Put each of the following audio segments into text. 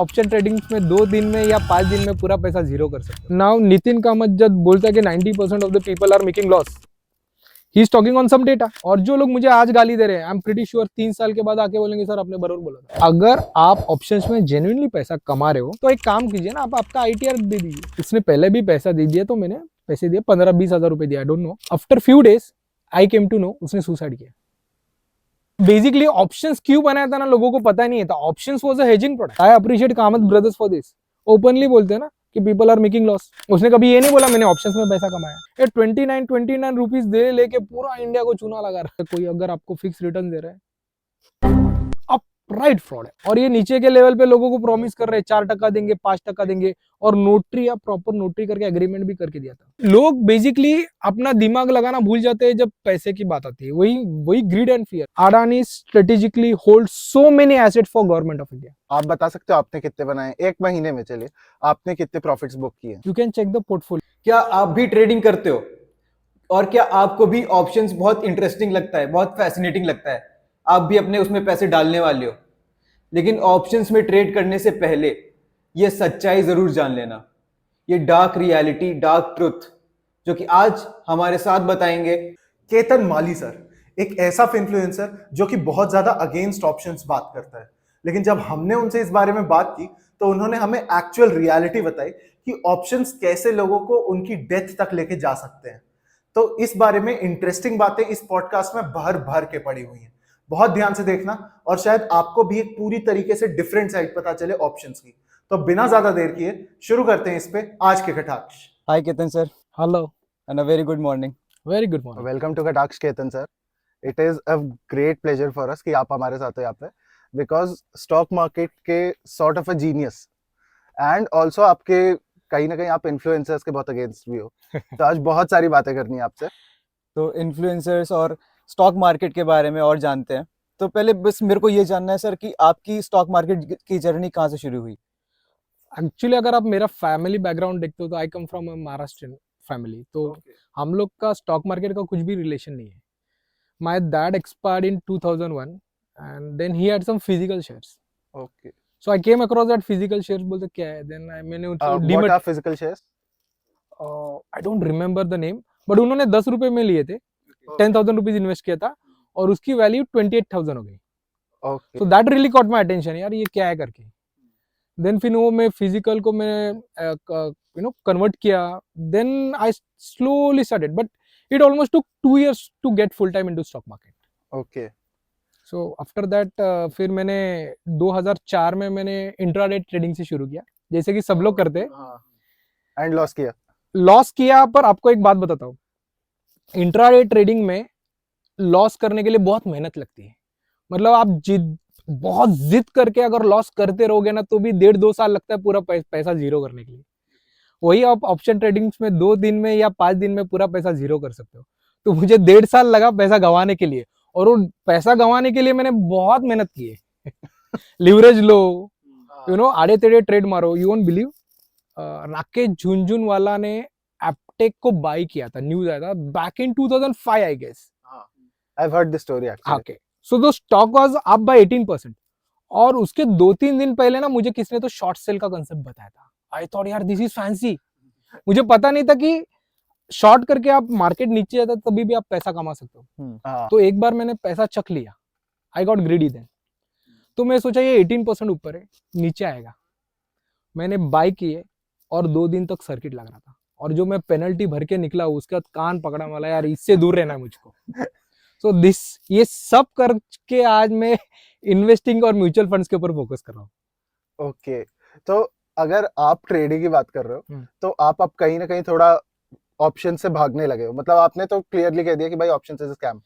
Option trading में 2 दिन में या 5 दिन में पूरा पैसा जीरो कर सकते हो। नाउ नितिन कामत जब बोलता है कि 90% of the people are making loss, he is talking on some data. और जो लोग मुझे आज गाली दे रहे हैं, आई एम प्रीटी श्योर 3 साल के बाद आके बोलेंगे सर आपने बरोबर बोला था। अगर आप ऑप्शंस में जेन्युइनली पैसा कमा रहे हो तो एक काम कीजिए ना, आप आपका आईटीआर दे दीजिए। इसने पहले भी पैसा दे दिया, तो मैंने पैसे दिए 15-20 हजार रुपए दिया, I don't know. After few days I came to know उसने सुसाइड किया। बेसिकली ऑप्शंस क्यों बनाया था ना, लोगों को पता नहीं था। Options was a hedging product. I appreciate Kamath brothers for this. Openly बोलते हैं ना कि पीपल आर मेकिंग लॉस। उसने कभी ये नहीं बोला मैंने ऑप्शंस में पैसा कमाया। ये 29 रुपीज दे लेके पूरा इंडिया को चूना लगा रहा है। कोई अगर आपको फिक्स रिटर्न दे रहा है, राइट फ्रॉड है। और ये नीचे के लेवल पे लोगों को प्रॉमिस कर रहे हैं 4% देंगे, 5% देंगे, और नोटरी या प्रॉपर नोटरी करके एग्रीमेंट भी करके दिया था। लोग बेसिकली अपना दिमाग लगाना भूल जाते हैं जब पैसे की बात आती है। वही grid and fear. Adani strategically hold so many assets for government of India. आप बता सकते हो आपने कितने बनाए एक महीने में? चलिए, आपने कितने प्रॉफिट्स बुक किए? You can check the portfolio. क्या आप भी ट्रेडिंग करते हो? और क्या आपको भी ऑप्शंस बहुत इंटरेस्टिंग लगता है, बहुत फैसिनेटिंग लगता है? आप भी अपने उसमें पैसे डालने वाले हो? लेकिन ऑप्शंस में ट्रेड करने से पहले ये सच्चाई जरूर जान लेना, ये डार्क रियलिटी, डार्क ट्रुथ, जो कि आज हमारे साथ बताएंगे केतन माली सर, एक ऐसा इन्फ्लुएंसर जो कि बहुत ज्यादा अगेंस्ट ऑप्शंस बात करता है। लेकिन जब हमने उनसे इस बारे में बात की तो उन्होंने हमें एक्चुअल रियलिटी बताई कि ऑप्शंस कैसे लोगों को उनकी डेथ तक लेके जा सकते हैं। तो इस बारे में इंटरेस्टिंग बातें इस पॉडकास्ट में भर भर के पड़ी हुई हैं। बहुत ध्यान से देखना और शायद आपको भी एक पूरी तरीके से डिफरेंट साइड पता चले ऑप्शंस की। तो बिना ज्यादा देर किए शुरू करते हैं इस पे आज के Kataksh. Hi Ketan sir, hello and a very good morning. Very good morning. Welcome to Kataksh Ketan sir. It is a great pleasure for us कि आप हमारे साथ हो यहाँ पे, बिकॉज स्टॉक मार्केट के sort of a genius, and also आपके कहीं ना कहीं आप इन्फ्लुएंसर्स के बहुत अगेंस्ट भी हो। तो आज बहुत सारी बातें करनी है आपसे। तो इन्फ्लुएंसर्स और स्टॉक मार्केट के बारे में और जानते हैं। तो पहले बस मेरे को ये जानना है सर कि आपकी स्टॉक मार्केट की जर्नी कहाँ से शुरू हुई? एक्चुअली अगर आप मेरा फैमिली बैकग्राउंड देखते हो तो आई कम फ्रॉम महाराष्ट्रियन फैमिली। तो हम लोग का स्टॉक मार्केट का कुछ भी रिलेशन नहीं है। My dad expired in 2001 and then he had some physical shares. Okay, so I came across that physical shares. बोलते क्या है, देन मैंने उनसे what are physical shares? I don't remember the name, but उन्होंने 10 रुपए में लिए थे। 10,000 रुपीज इन्वेस्ट किया था और उसकी वैल्यू 28,000 हो गई। Okay, so that really cot my attention, यार ये क्या है करके। देन फिर वो मैं फिजिकल को मैं कन्वर्ट किया। Then I slowly started, but it almost took 2 years to get full time into stock market. Okay, so after that फिर मैंने 2004 में मैंने इंट्राडे ट्रेडिंग से शुरू किया, जैसे कि सब लोग करते। एंड लॉस किया? लॉस किया, पर आपको एक बात बताता हूँ, इंट्राडे ट्रेडिंग में लॉस करने के लिए बहुत मेहनत लगती है। मतलब आप बहुत जिद करके अगर लॉस करते रहोगे ना तो भी 1.5-2 साल लगता है पूरा पैसा जीरो करने के लिए। वही आप ऑप्शन ट्रेडिंग में 2 दिन में या 5 दिन में पूरा पैसा जीरो कर सकते हो। तो मुझे 1.5 साल लगा पैसा गंवाने के लिए, और वो पैसा गंवाने के लिए मैंने बहुत मेहनत की है। लिवरेज लो, आड़े टेढ़े ट्रेड मारो। You won't believe, Rakesh Jhunjhunwala ने एप्टेक को बाय किया था, न्यूज आया था back in 2005 I guess. I have heard this story actually. Okay, so the stock was up by 18%। और उसके 2-3 दिन पहले ना मुझे किसने तो शॉर्ट सेल का कंसेप्ट बताया था। आई थॉट यार दिस इज फैंसी। मुझे पता नहीं था कि शॉर्ट करके आप मार्केट नीचे जाता है तभी भी आप पैसा कमा सकते हो। तो एक बार मैंने पैसा चख लिया, आई गॉट ग्रीडी देन। तो मैं सोचा ये 18% ऊपर है, नीचे आएगा। मैंने बाय किए और 2 दिन तक सर्किट लग रहा था, और जो मैं पेनल्टी भर के निकला उसके बाद कान पकड़ा, वाला यार इससे दूर रहना है मुझको। सो ये सब करके आज मैं इन्वेस्टिंग और म्यूचुअल फंड्स के ऊपर फोकस कर रहा हूँ। ओके, तो अगर आप ट्रेडिंग की बात कर रहे हो तो आप कहीं ना कहीं थोड़ा ऑप्शन से भागने लगे हो। मतलब आपने तो क्लियरली कह दिया कि भाई option is a scam.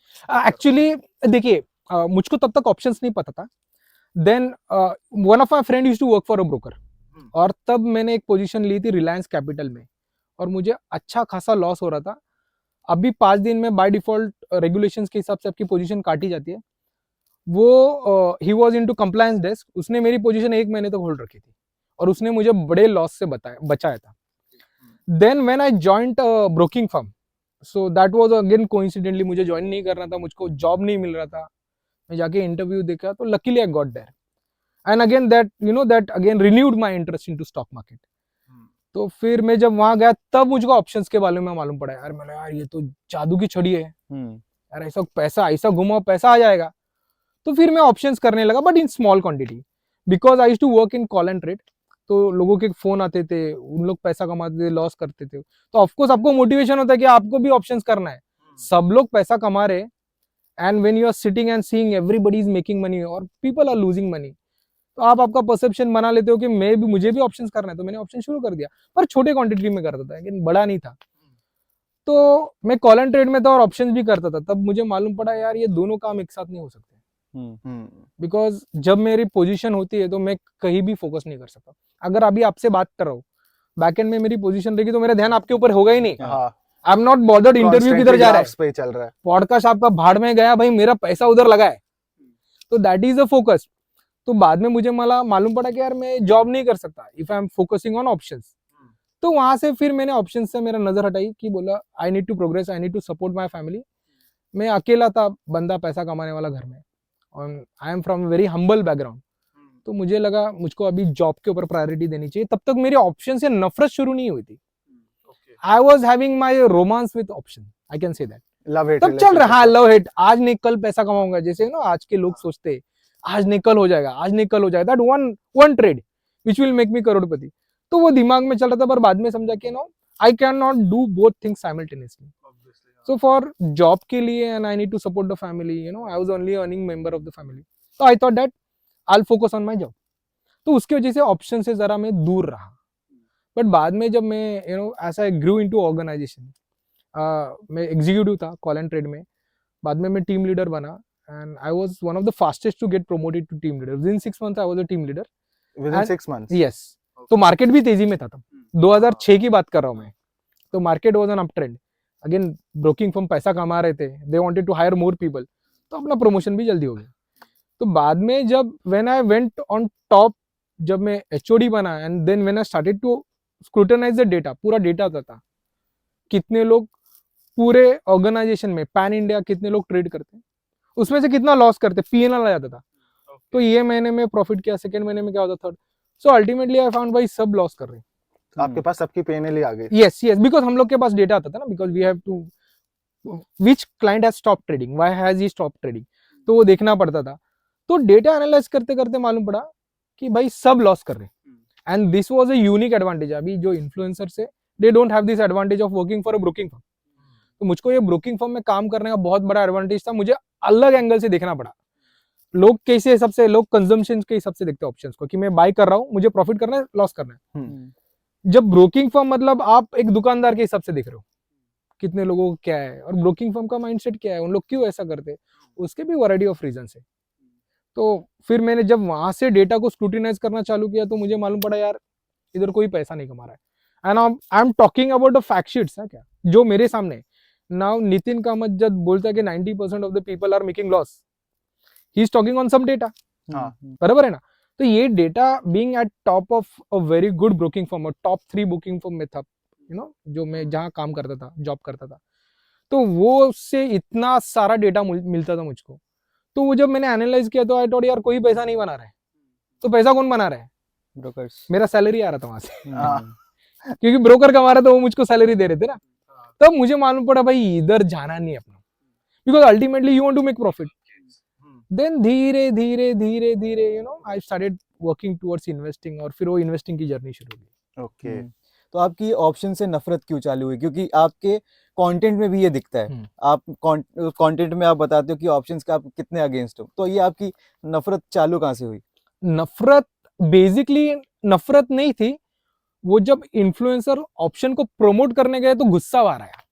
Actually देखिए, मुझको तब तक ऑप्शंस नहीं पता था। Then one of my friend used to work for a broker, और तब मैंने एक पोजीशन ली थी रिलायंस कैपिटल में, और मुझे अच्छा खासा लॉस हो रहा था। अभी 5 दिन में बाय डिफॉल्ट रेगुलेशंस के हिसाब से आपकी पोजीशन काटी जाती है। वो he was into compliance desk, उसने मेरी पोजीशन 1 महीने तक होल्ड रखी थी, और उसने मुझे बड़े लॉस से बचाया था। Then when I joined broking firm, so that was again coincidentally मुझे ज्वाइन नहीं करना था, मुझको जॉब नहीं मिल रहा था। मैं जाके इंटरव्यू देखा तो luckily I got there. And again that that again renewed my interest in to stock market. तो फिर मैं जब वहां गया तब मुझको ऑप्शंस के बारे में मालूम पड़ा, यार मैंने यार ये तो जादू की छड़ी है यार, ऐसा पैसा ऐसा घुमाओ पैसा आ जाएगा। तो फिर मैं ऑप्शंस करने लगा, but in small quantity, because I used to work in call and trade. तो लोगों के फोन आते थे, उन लोग पैसा कमाते थे, लॉस करते थे, तो ऑफकोर्स आपको मोटिवेशन होता है कि आपको भी ऑप्शंस करना है। सब लोग पैसा कमा रहे, and when you are sitting and seeing everybody is making money और पीपल आर लूजिंग मनी, तो आप आपका परसेप्शन बना लेते हो कि मुझे भी ऑप्शंस करना है। तो मैंने ऑप्शन शुरू कर दिया, पर छोटे क्वांटिटी में करता था, लेकिन बड़ा नहीं था। तो मैं कॉल एंड ट्रेड में था और ऑप्शंस भी करता था। तब मुझे मालूम पड़ा यार ये दोनों काम एक साथ नहीं हो सकते, बिकॉज जब मेरी पोजीशन होती है तो मैं कहीं भी फोकस नहीं कर सकता। अगर अभी आपसे बात कर रहा हूँ, बैकएंड में मेरी पोजीशन रहेगी तो मेरा ध्यान आपके ऊपर होगा ही नहीं। आई एम नॉट बॉदर्ड इंटरव्यू किधर जा रहा है, पे चल रहा है, पॉडकास्ट आपका भाड़ में गया, भाई मेरा पैसा उधर लगा है, तो दैट इज अ फोकस। तो बाद में मुझे मालूम पड़ा कि यार मैं जॉब नहीं कर सकता if I am focusing on options. तो वहां से फिर मैंने ऑप्शंस से मेरा नजर हटाई कि बोला I need to progress, I need to support my family. मैं अकेला था बंदा पैसा कमाने वाला घर में, और आई am from very humble background. तो मुझे लगा मुझको अभी जॉब के ऊपर प्रायोरिटी देनी चाहिए। तब तक मेरी ऑप्शन से नफरत शुरू नहीं हुई थी। I was having my romance with option, I can say that. Love hate तब चल रहा है लव हेट, आज नहीं कल पैसा कमाऊंगा, जैसे ना आज के लोग सोचते आज नहीं कल हो जाएगा, आज नहीं कल हो जाएगा, that one trade which will make me करोड़पति। तो वो दिमाग में चल रहा था, पर बाद में समझा कि no I can not do both things simultaneously. So for job के लिए and I need to support the family, I was only earning member of the family. So I thought that I'll focus on my job. तो उसकी वजह से option से जरा मैं दूर रहा। बट बाद में जब मैं as I grew into organization, मैं एग्जीक्यूटिव था कॉल एंड ट्रेड में, बाद में मैं टीम लीडर बना, and I was one of the fastest to get promoted to team leader. Within 6 months I was a team leader. Within 6 months? Yes. तो market भी तेजी में था तब, 2006 की बात कर रहा हूँ मैं। तो market was an up trend, again broking firm पैसा कमा रहे थे, they wanted to hire more people, तो अपना प्रमोशन भी जल्दी हो गया। तो बाद में जब when I went on top, जब मैं एचओडी बना, and then when I started to scrutinize the data, पूरा डेटा था कितने लोग पूरे ऑर्गेनाइजेशन में पैन इंडिया कितने लोग ट्रेड करते, उसमें से कितना लॉस करते, पीएनएल आ जाता था। तो ये महीने में प्रॉफिट किया, सेकंड महीने में क्या होता, third. So ultimately I found भाई सब लॉस कर रहे हैं। आपके पास सबकी पीएनएल ही आ गई? यस यस, बिकॉज हम लोग के पास डेटा आता था ना, because we have to which client has stop trading, why has he stop trading, तो वो देखना पड़ता था। तो डेटा एनालाइज करते करते मालूम पड़ा कि भाई सब लॉस कर रहे हैं, and this was a unique advantage. अभी जो इन्फ्लुएंसर्स है they don't have this advantage of working for a broking firm. तो मुझको ये ब्रोकिंग फर्म में काम करने का बहुत बड़ा एडवांटेज था। मुझे अलग एंगल से देखना पड़ा। लोग कैसे हिसाब से, लोग कंजम्पशन के हिसाब से देखते हैं ऑप्शंस को, कि मैं बाय कर रहा हूँ, मुझे प्रॉफिट करना है, लॉस करना है। जब ब्रोकिंग फर्म मतलब आप एक दुकानदार के हिसाब से देख रहे हो कितने लोगों को क्या है, और ब्रोकिंग फर्म का माइंडसेट क्या है, उन लोग क्यों ऐसा करते हैं, उसके भी वैरायटी ऑफ रीजन है। तो फिर मैंने जब वहां से डेटा को स्क्रूटिनाइज करना चालू किया, तो मुझे मालूम पड़ा यार इधर कोई पैसा नहीं कमा रहा है। And I am talking about the fact sheets है क्या, जो मेरे सामने। नाउ नितिन कामत जब बोलता है कि 90% of the people are making loss, he is talking on some data, बराबर है ना। तो ये data being at top of a very good broking firm, और टॉप 3 बुकिंग फर्म में था, जो मैं जहाँ काम करता था, जॉब करता था, तो वो से इतना सारा डेटा मिलता था मुझको। तो वो जब मैंने एनालाइज किया तो आई थॉट यार कोई पैसा नहीं बना रहा है, तो पैसा कौन बना रहा है, ब्रोकर्स। मेरा सैलरी आ रहा था वहां से क्योंकि ब्रोकर कमा रहा था, वो मुझको सैलरी दे रहे थे ना। तब मुझे मालूम पड़ा भाई इधर जाना नहीं अपना, because ultimately you want to make profit. Then धीरे धीरे धीरे धीरे I started working towards investing, और फिर वो इन्वेस्टिंग की जर्नी शुरू हुई। ओके। तो आपकी ऑप्शन से नफरत क्यों चालू हुई? क्योंकि आपके कंटेंट में भी ये दिखता है, आप कंटेंट में आप बताते हो कि ऑप्शंस का आप कितने अगेंस्ट हो, तो ये आपकी नफरत चालू कहाँ से हुई? नफरत बेसिकली नफरत नहीं थी, वो जब इन्फ्लुएंसर ऑप्शन को प्रमोट करने गए तो गुस्सा आ रहा है।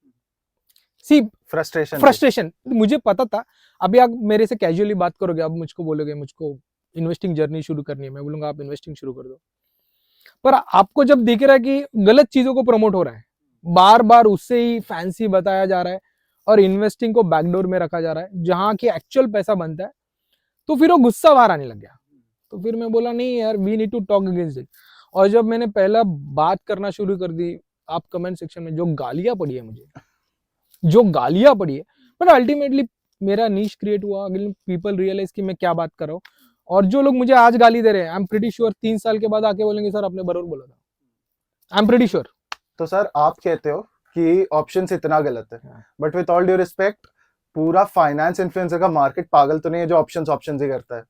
सी फ्रस्ट्रेशन मुझे पता था। अभी आप मेरे से कैजुअली बात करोगे, अब मुझको बोलोगे मुझको इन्वेस्टिंग जर्नी शुरू करनी है, मैं बोलूंगा आप इन्वेस्टिंग शुरू कर दो। पर आपको जब दिख रहा है कि गलत चीजों को प्रमोट हो रहा है, बार बार उससे ही फैंसी बताया जा रहा है, और इन्वेस्टिंग को बैकडोर में रखा जा रहा है जहां की एक्चुअल पैसा बनता है, तो फिर वो गुस्सा बाहर आने लग गया। तो फिर मैं बोला नहीं यार, we need to talk against it. और जब मैंने पहला बात करना शुरू कर दी, आप कमेंट सेक्शन में जो गालियां पड़ी है मुझे, जो गालियां पड़ी है, बट अल्टीमेटली मेरा नीश क्रिएट हुआ, पीपल रियलाइज कि मैं क्या बात कर रहा हूँ। और जो लोग मुझे आज गाली दे रहे हैं, आई एम प्रीटी श्योर 3 साल के बाद आके बोलेंगे सर आपने बरोबर बोला था। I am pretty sure. तो सर आप कहते हो कि ऑप्शंस इतना गलत है, हाँ। But with all due respect पूरा फाइनेंस इन्फ्लुएंसर का मार्केट पागल तो नहीं है जो ऑप्शंस ही करता है?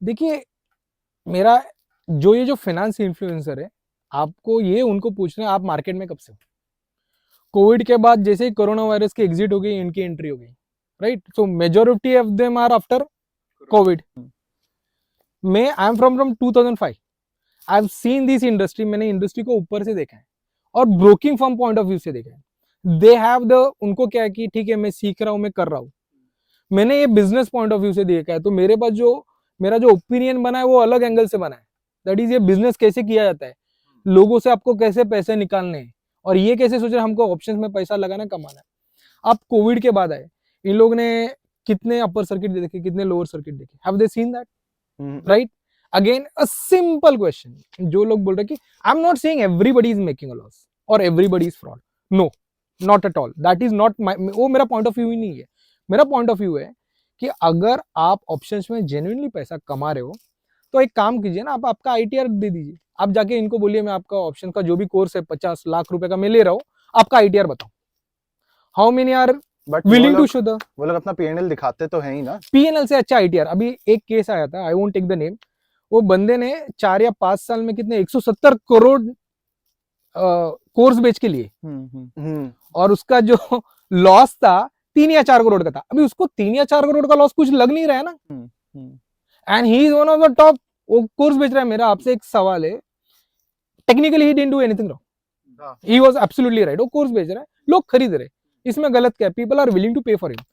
देखिए मेरा जो ये जो फाइनेंस इन्फ्लुएंसर है, आपको ये उनको पूछना है आप मार्केट में कब से हो। कोविड के बाद जैसे ही कोरोना वायरस की एग्जिट हो गई, इनकी एंट्री हो गई, right? So majority of them are after Covid. मैं I am from 2005। I have seen this industry. मैंने इंडस्ट्री को ऊपर से देखा है और broking firm point of view से देखा है। दे हैव द, उनको क्या है कि ठीक है मैं सीख रहा हूं, मैं कर रहा हूं। मैंने ये बिजनेस पॉइंट ऑफ व्यू से देखा है, तो मेरे पास जो मेरा जो ओपिनियन बना है वो अलग एंगल से बना है। दैट इज ये बिजनेस कैसे किया जाता है, लोगों से आपको कैसे पैसे निकालने हैं, और ये कैसे सोच रहे हैं हमको ऑप्शंस में पैसा लगाना, कमाना है। अब कोविड के बाद आए, इन लोग ने कितने अपर सर्किट देखे, कितने लोअर सर्किट देखे, have they seen that, right? Again a simple question, जो लोग बोल रहे कि I am not saying everybody is making a loss और everybody is fraud, no, not at all, that is not my, वो मेरा point of view ही नहीं है। मेरा पॉइंट ऑफ व्यू है कि अगर आप ऑप्शंस में जेन्युइनली पैसा कमा रहे हो तो एक काम कीजिए ना, आप आपका आईटीआर दे दीजिए। आप जाके इनको बोलिए मैं आपका ऑप्शन का जो भी कोर्स है 50 लाख रुपए का मैं ले रहा हूँ, आपका आईटीआर बताओ, how many are but willing to show the वो लोग अपना पीएनएल दिखाते तो है ही ना। पीएनएल से अच्छा आईटीआर। अभी एक केस आया था, I won't take the name, वो बंदे ने 4 या 5 साल में कितने 170 करोड़ कोर्स बेच के लिए, और उसका जो लॉस था 3 या 4 करोड़ का था। अभी उसको 3 या 4 करोड़ का लॉस कुछ लग नहीं रहा है ना, and he is one of the top, वो कोर्स बेच रहा है। मेरा आपसे एक सवाल है, technically he didn't do anything wrong, he was absolutely right, वो कोर्स बेच रहा है, लोग खरीद रहे, इसमें गलत क्या है? पीपल आर विलिंग टू पे फॉर हिम।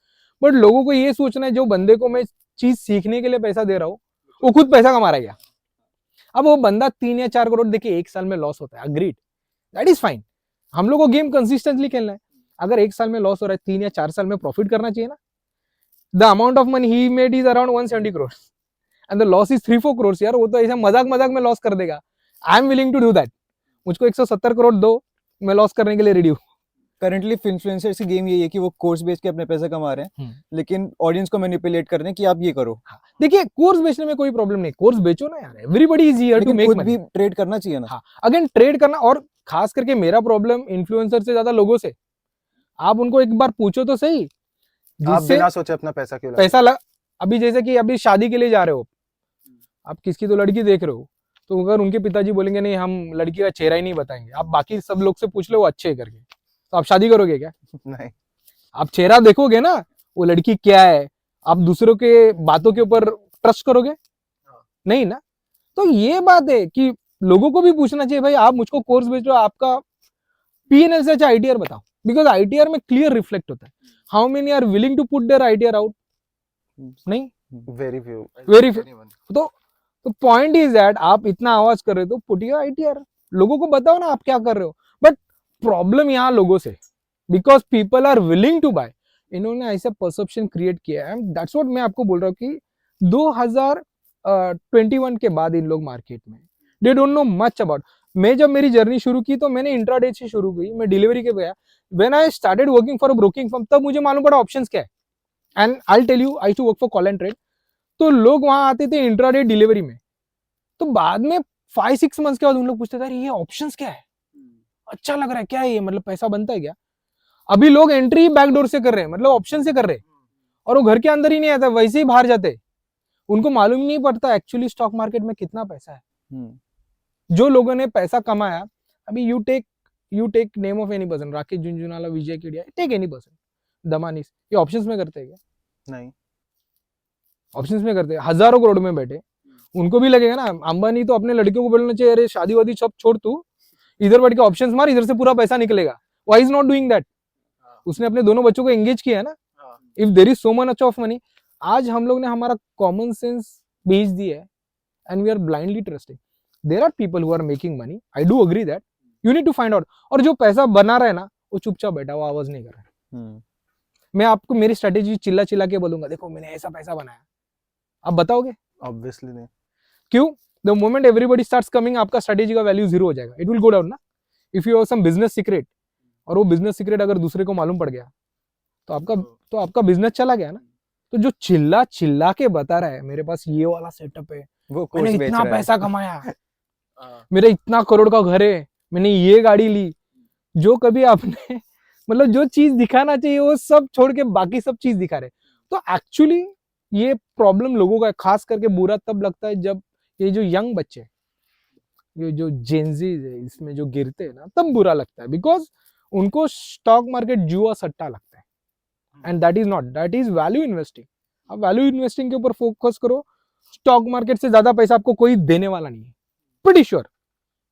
बट लोगों को ये सोचना है जो बंदे को मैं चीज सीखने के लिए पैसा दे रहा हूँ वो खुद पैसा कमा रहा है क्या? अब वो बंदा 3 या 4 करोड़ देखिए एक साल में लॉस होता है, अग्रीड, दैट इज फाइन। हम लोग को गेम कंसिस्टेंटली खेलना है। अगर एक साल में लॉस हो रहा है, 3 या 4 साल में प्रॉफिट करना चाहिए ना। The amount of money he made is around 170 crore and the loss is 3-4 crore. यार वो तो ऐसा मजाक मजाक में लॉस कर देगा। I am willing to do that. मुझको 170 करोड़ दो, मैं लॉस करने के लिए रेडी हूँ। करंटली इन्फ्लुएंसर्स की गेम यही है कि वो कोर्स बेच के अपने पैसे कमा रहे हैं, लेकिन ऑडियंस को मैनिपुलेट कर रहे हैं कि आप ये करो। देखिए कोर्स बेचने में कोई प्रॉब्लम नहीं, कोर्स बेचो ना यार, एवरीबॉडी इज हियर टू लेकिन मेक खुद मनी। भी ट्रेड करना चाहिए ना। हाँ, अगेन ट्रेड करना, और खास करके मेरा प्रॉब्लम इन्फ्लुएंसर से ज्यादा लोगों से। आप उनको एक बार पूछो तो सही, आप जिससे बिना सोचे अपना पैसा क्यों लगाते? पैसा अभी जैसे कि अभी शादी के लिए जा रहे हो, आप किसकी तो लड़की देख रहे हो, तो अगर उनके पिताजी बोलेंगे नहीं हम लड़की का चेहरा ही नहीं बताएंगे, आप बाकी सब लोग से पूछ लो वो अच्छे करके, तो आप शादी करोगे क्या? नहीं, आप चेहरा देखोगे ना, वो लड़की क्या है, आप दूसरों के बातों के ऊपर ट्रस्ट करोगे? नहीं ना। तो ये बात है कि लोगों को भी पूछना चाहिए, भाई आप मुझको कोर्स बेच रहे हो, आपका पीएनएल से अच्छा आईटीआर बताओ, बिकॉज आईटीआर में क्लियर रिफ्लेक्ट होता है how many are willing to put their ITR out. नहीं, वेरी फ्यू। तो पॉइंट इज दैट आप इतना आवाज कर रहे हो तो पुट योर आईटीआर, लोगों को बताओ ना आप क्या कर रहे हो। बट प्रॉब्लम यहाँ लोगों से, because people are willing to buy, इन्होंने ऐसा परसेप्शन क्रिएट किया है। दैट्स व्हाट मैं आपको बोल रहा हूँ कि 2021 के बाद इन लोग मार्केट में they don't know much about. मैं जब मेरी जर्नी शुरू की तो मैंने इंट्राडे से शुरू की, मैं डिलीवरी के गया। When I started working for a broking firm, तब मुझे मालूम पड़ा ऑप्शंस क्या है। And I will tell you, I to work for call and trade, तो लोग वहां आते थे इंट्राडे डिलीवरी में, तो बाद में 5-6 मंथ्स के बाद उन लोग पूछते थे ये ऑप्शंस क्या है, अच्छा लग रहा है क्या, ये मतलब पैसा बनता है क्या? अभी लोग एंट्री बैकडोर से कर रहे हैं, मतलब ऑप्शन से कर रहे हैं, और वो घर के अंदर ही नहीं आता, वैसे ही बाहर जाते। उनको मालूम नहीं पड़ता एक्चुअली स्टॉक मार्केट में कितना पैसा है। जो लोगों ने पैसा कमाया, अभी you take name of any person, Rakesh Jhunjhunwala, Vijay Kedia, take any person, Damanis, ये ऑप्शंस में करते हैं क्या? नहीं, ऑप्शंस में करते हैं, हजारों करोड़ में बैठे। उनको भी लगेगा ना, अंबानी तो अपने लड़कियों को बोलना चाहिए अरे शादी वादी सब छोड़, तू इधर बैठ के ऑप्शंस मार, इधर से पूरा पैसा निकलेगा। Why is not doing that? उसने अपने दोनों बच्चों को एंगेज किया है ना। If there is so much of money, आज हम लोग ने हमारा कॉमन सेंस बेच दिया है and we are blindly trusting. There are people who are making money, I do agree that, you need to find out. और जो पैसा बना रहा है ना, वो चुपचाप बैठा, वो आवाज नहीं कर रहा है। मैं आपको मेरी स्ट्रेटेजी चिल्ला चिल्ला के बोलूंगा, देखो मैंने ऐसा पैसा बनाया, आप बताओगे? ऑब्वियसली नहीं। क्यों? The moment everybody starts coming, आपका स्ट्रेटेजी का वैल्यू जीरो हो जाएगा, इट विल गो डाउन ना। If you have some business secret, और वो बिजनेस सीक्रेट अगर दूसरे को मालूम पड़ गया तो आपका बिजनेस चला गया ना। तो जो चिल्ला चिल्ला के बता रहा है मेरे पास ये वाला सेटअप है, वो मैंने कोर्स बेच इतना रहा है। पैसा कमाया, मेरे इतना करोड़ का घर है, मैंने ये गाड़ी ली, जो कभी आपने मतलब जो चीज दिखाना चाहिए वो सब छोड़ के बाकी सब चीज दिखा रहे। तो एक्चुअली ये प्रॉब्लम लोगों का है, खास करके बुरा तब लगता है जब ये जो यंग बच्चे, ये जो जेनजीज है इसमें जो गिरते हैं ना, तब बुरा लगता है, बिकॉज उनको स्टॉक मार्केट जुआ सट्टा लगता है, and that is not, that is value investing. आप वैल्यू इन्वेस्टिंग के ऊपर फोकस करो, स्टॉक मार्केट से ज्यादा पैसा आपको कोई देने वाला नहीं है, pretty sure,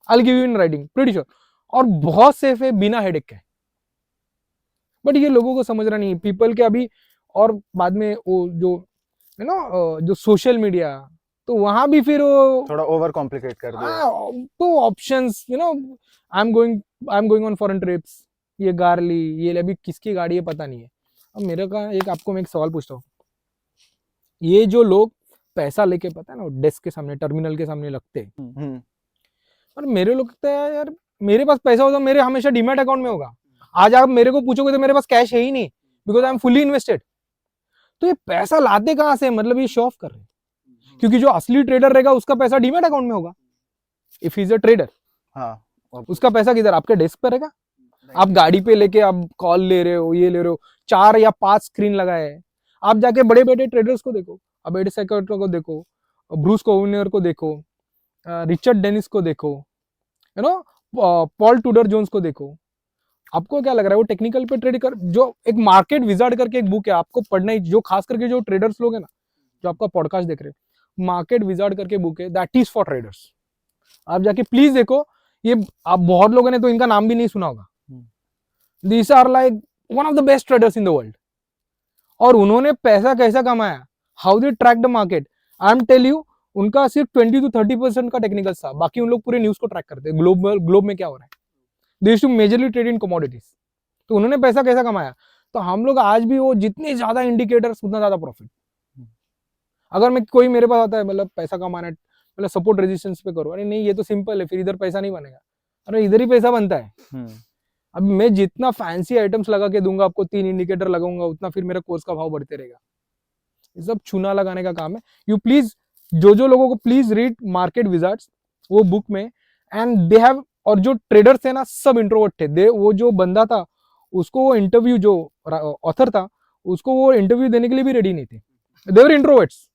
I give you in writing, pretty sure, और बहुत सेफ है बिना हेडेक के। बट ये लोगों को समझना नहीं है, पीपल के अभी, और बाद में वो जो यू नो जो सोशल मीडिया, तो वहां भी फिर वो थोड़ा ओवर कॉम्प्लिकेट कर दिया। तो options, you know, I am going on foreign trips, ये कार ली, ये अभी किसकी गाड़ी है पता नहीं है। अब मेरे का एक आपको मैं एक सवाल पूछता हूँ, ये जो लोग पैसा लेके पता है ना डेस्क के सामने, टर्मिनल के सामने लगते हैं, और मेरे लोग लगता है यार मेरे पास पैसा होगा, मेरे हमेशा डीमैट अकाउंट में होगा। आज आप मेरे को पूछोगे तो मेरे पास कैश है ही नहीं, because I am fully invested. तो ये पैसा लाते कहां से, मतलब ये शो ऑफ कर रहे हैं, क्योंकि जो असली ट्रेडर रहेगा उसका पैसा डीमैट अकाउंट में होगा। इफ इज अ ट्रेडर, हाँ, उसका पैसा किधर, आपके डेस्क पर रहेगा। आप गाड़ी पे लेके आप कॉल ले रहे हो, ये ले रहे हो, 4 या 5 स्क्रीन लगाए है। आप जाके बड़े बड़े ट्रेडर्स को देखो, अब एडी सेक्टर को देखो, ब्रूस कोविनर को देखो, रिचर्ड डेनिस को देखो, you know, Paul Tudor Jones को देखो। आपको क्या लग रहा है वो टेक्निकल पे ट्रेड कर, जो एक मार्केट विजार्ड करके एक बुक है, आपको पढ़ना ही, जो खास करके जो ट्रेडर्स लोग है ना, जो आपका पॉडकास्ट देख रहे हो, मार्केट विजार्ड करके बुक है, दैट इज फॉर ट्रेडर्स। आप जाके प्लीज देखो, ये आप बहुत लोगों ने तो इनका नाम भी नहीं सुना होगा। These are like one of the best traders in the world, और उन्होंने पैसा कैसा कमाया, how they track the market. I am tell you, उनका सिर्फ 20 to 30% का टेक्निकल था, बाकी उन लोग पूरे न्यूज को ट्रैक करते हैं, ग्लोब में क्या हो रहा है, they used to majorly trade in commodities. तो उन्होंने पैसा कैसा कमाया। तो हम लोग आज भी वो जितने ज्यादा इंडिकेटर्स उतना ज्यादा प्रॉफिट। अगर मैं कोई मेरे पास आता है मतलब पैसा कमाना है, मतलब सपोर्ट रेजिस्टेंस पे करो, अरे नहीं ये तो सिंपल है, फिर इधर पैसा नहीं बनेगा, अरे इधर ही पैसा बनता है। अब मैं जितना फैंसी आइटम्स लगा के दूंगा आपको, 3 इंडिकेटर लगाऊंगा, उतना फिर मेरा कोर्स का भाव बढ़ते रहेगा। ये सब चूना लगाने का काम है। यू प्लीज, जो लोगों को प्लीज रीड मार्केट विजार्ड्स, वो बुक में, एंड दे हैव, और जो ट्रेडर्स थे ना सब इंट्रोवर्ट थे, दे, वो जो बंदा था उसको वो इंटरव्यू, जो ऑथर था उसको वो इंटरव्यू देने के लिए भी रेडी नहीं थे, दे वर इंट्रोवर्ट्स।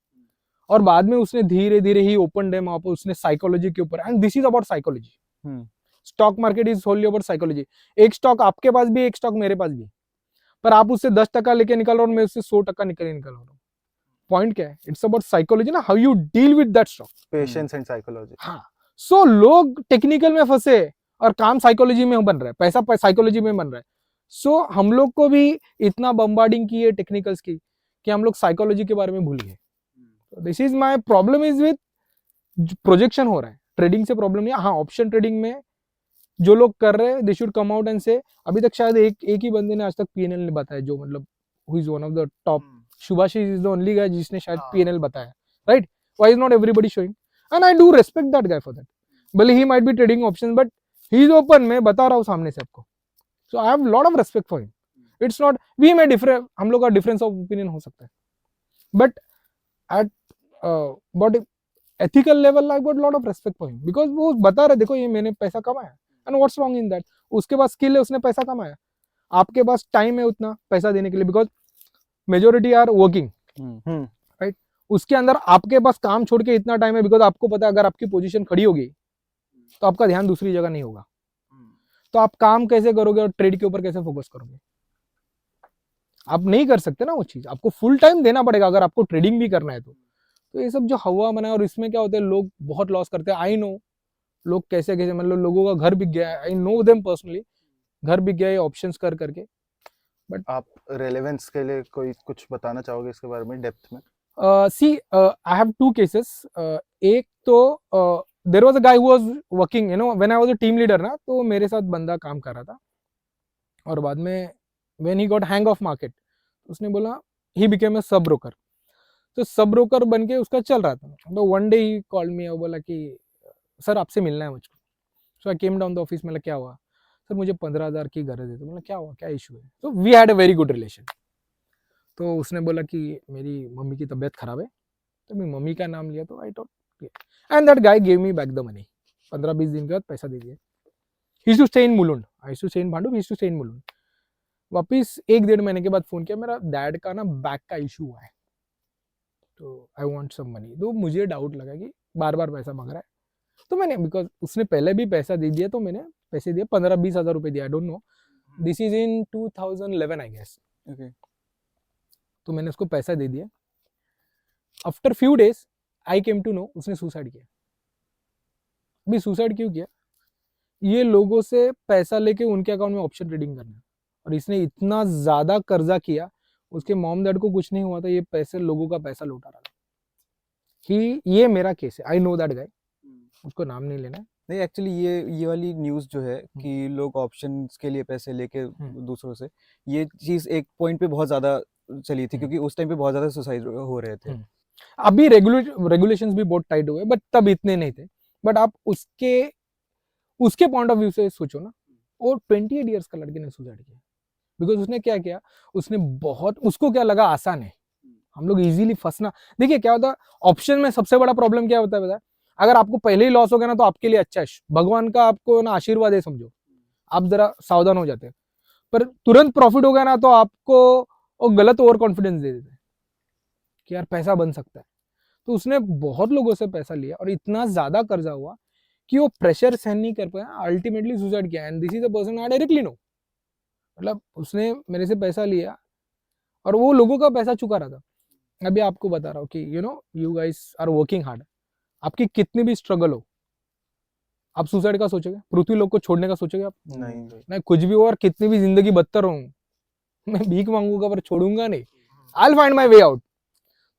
और बाद में उसने धीरे धीरे ही ओपन डेम आप, उसने साइकोलॉजी के ऊपर, and this is about psychology. Stock market is Holi about psychology. एक स्टॉक आपके पास भी, एक स्टॉक मेरे पास भी, पर आप उससे 10% लेके निकल रहे हो, मैं उससे 100% निकल रहा हूँ। पॉइंट क्या है, इट्स अबाउट साइकोलॉजी ना, how you deal with that stock. Patience and psychology. हाँ, सो लोग टेक्निकल में फंसे और काम साइकोलॉजी में बन रहा है, पैसा साइकोलॉजी में बन रहा है। सो हम लोग को भी इतना बम्बार्डिंग की है टेक्निकल्स की कि हम लोग साइकोलॉजी के बारे में भूल गए। This is my problem is with projection हो रहा है, ट्रेडिंग से प्रॉब्लम नहीं है। हाँ, ऑप्शन ट्रेडिंग में जो लोग कर रहे हैं they should come out and से, अभी तक शायद एक ही बंदे ने आज तक पीएनएल ने बताया, जो मतलब who is one of the top, Shubhashish is the only guy जिसने शायद पीएनएल बताया, right. Why is not everybody showing, and I do respect that guy for that, भले ही might be trading option, but he is open, मैं बता रहा हूँ सामने से आपको। So I have lot of respect for him. It's not we में डिफरेंट, हम लोग का डिफरेंस ऑफ ओपिनियन हो सकता है, but at but ethical level I got lot of respect for him, because वो बता रहे देखो ये मैंने पैसा कमाया, and what's wrong in that. उसके पास स्किल है, उसने पैसा कमाया, आपके पास टाइम है उतना पैसा देने के लिए, because majority are working, right. उसके अंदर आपके पास काम छोड़ के इतना टाइम है, बिकॉज आपको पता है अगर आपकी पोजीशन खड़ी होगी तो आपका ध्यान दूसरी जगह नहीं होगा। तो आप काम कैसे करोगे और ट्रेड के ऊपर कैसे फोकस करोगे, आप नहीं कर सकते ना वो चीज, आपको फुल टाइम देना पड़ेगा अगर आपको ट्रेडिंग भी करना है तो ये सब जो हवा बना है, और इसमें क्या होता है लोग बहुत लॉस करते हैं। आई नो लोग कैसे कैसे, मतलब लोगों का घर बिक गया है, आई नो देम पर्सनली, घर बिक गया है ऑप्शंस कर करके। बट आप रेलेवेंस के लिए कोई कुछ बताना चाहोगे इसके बारे में डेप्थ में? See I have 2 cases. एक तो there was a guy who was working, you know, when I was a team leader ना, तो मेरे साथ बंदा काम कर रहा था, और बाद में when he got hang of market, उसने बोला he became a sub broker. तो सब ब्रोकर बन के उसका चल रहा था। तो one day he called me और बोला कि सर आपसे मिलना है मुझको। सो I came down the office, मतलब क्या हुआ सर, मुझे 15,000 की गरज है। तो मतलब क्या हुआ, क्या इशू है। तो we had a very good relation. तो उसने बोला कि मेरी मम्मी की तबीयत खराब है, तो मैं मम्मी का नाम लिया, तो I thought and that guy give me back the money. 15-20 दिन के बाद पैसा दे दिया। He used to stay in Mulund, I used to stay in Bhandup, he used to stay in Mulund. वापिस 1-1.5 महीने के बाद फोन किया, मेरा डैड का ना बैक का इशू हुआ है, तो आई वांट सम मनी। तो मुझे डाउट लगा कि बार बार पैसा मांग रहा है, तो मैंने, बिकॉज उसने पहले भी पैसा दे दिया, तो मैंने पैसे दिए, 15-20 हज़ार रुपए दिया, I don't know, this is in 2011 I guess. Okay. तो मैंने उसको पैसा दे दिया। After few days I came to know उसने सुसाइड किया। अभी सुसाइड क्यों किया? ये लोगों से पैसा लेके उनके अकाउंट में ऑप्शन ट्रेडिंग करना, और इसने इतना ज्यादा कर्जा किया, उसके मॉम डैड को कुछ नहीं हुआ था, ये पैसे लोगों का पैसा लौटा रहा था। ये मेरा केस है, आई नो दैट गाय, उसको नाम नहीं लेना है। नहीं, एक्चुअली ये वाली न्यूज़ जो है कि लोग ऑप्शंस के लिए पैसे लेके दूसरों से, ये चीज़ एक पॉइंट पे बहुत ज़्यादा चली थी, क्योंकि उस टाइम पे बहुत ज़्यादा सुसाइड हो रहे थे। अभी रेगुलेशंस भी बहुत टाइट हुए, बट तब इतने नहीं थे। बट आप उसके पॉइंट ऑफ व्यू से सोचो ना, वो 28 इयर्स का लड़के ने सुसाइड किया, बिकॉज उसने क्या किया, उसने बहुत, उसको क्या लगा आसान है, हम लोग इजीली फंसना। देखिए क्या होता है ऑप्शन में, सबसे बड़ा प्रॉब्लम क्या होता है पता है? अगर आपको पहले ही लॉस हो गया ना, तो आपके लिए अच्छा है, भगवान का आपको ना आशीर्वाद है समझो, आप जरा सावधान हो जाते हैं। पर तुरंत प्रॉफिट हो गया ना, तो आपको वो गलत ओवर कॉन्फिडेंस दे देते हैं कि यार पैसा बन सकता है। तो उसने बहुत लोगों से पैसा लिया, और इतना ज्यादा कर्जा हुआ कि वो प्रेशर सहन नहीं कर पाया, अल्टीमेटली सुसाइड किया। And this is the person I directly know, मतलब उसने मेरे से पैसा लिया, और वो लोगों का पैसा चुका रहा था। अभी आपको बता रहा हूँ कि you guys are working hard, आपकी कितनी भी स्ट्रगल हो, आप सुसाइड का सोचोगे? पृथ्वी लोग को छोड़ने का सोचोगे आप? नहीं, कुछ भी हो और कितनी भी जिंदगी बदतर हो, मैं भीख मांगूंगा पर छोड़ूंगा नहीं, I will find my way out.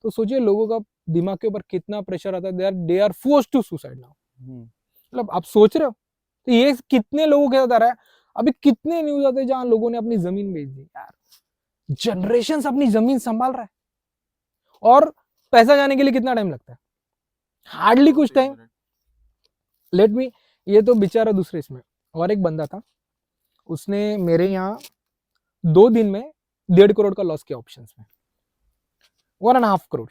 तो सोचिए लोगों का दिमाग के ऊपर कितना प्रेशर आता है, they are forced to suicide now. मतलब आप सोच रहे हो, तो ये कितने लोगों के साथ आ रहा है। अभी कितने न्यूज आते हैं जहां लोगों ने अपनी जमीन बेच दी यार, जनरेशन अपनी जमीन संभाल रहा है, और पैसा जाने के लिए कितना टाइम लगता है? हार्डली कुछ टाइम। लेट मी, ये तो बेचारा दूसरे इसमें, और एक बंदा था, उसने मेरे यहाँ 2 दिन में 1.5 करोड़ का लॉस किया ऑप्शंस में, 1.5 करोड़।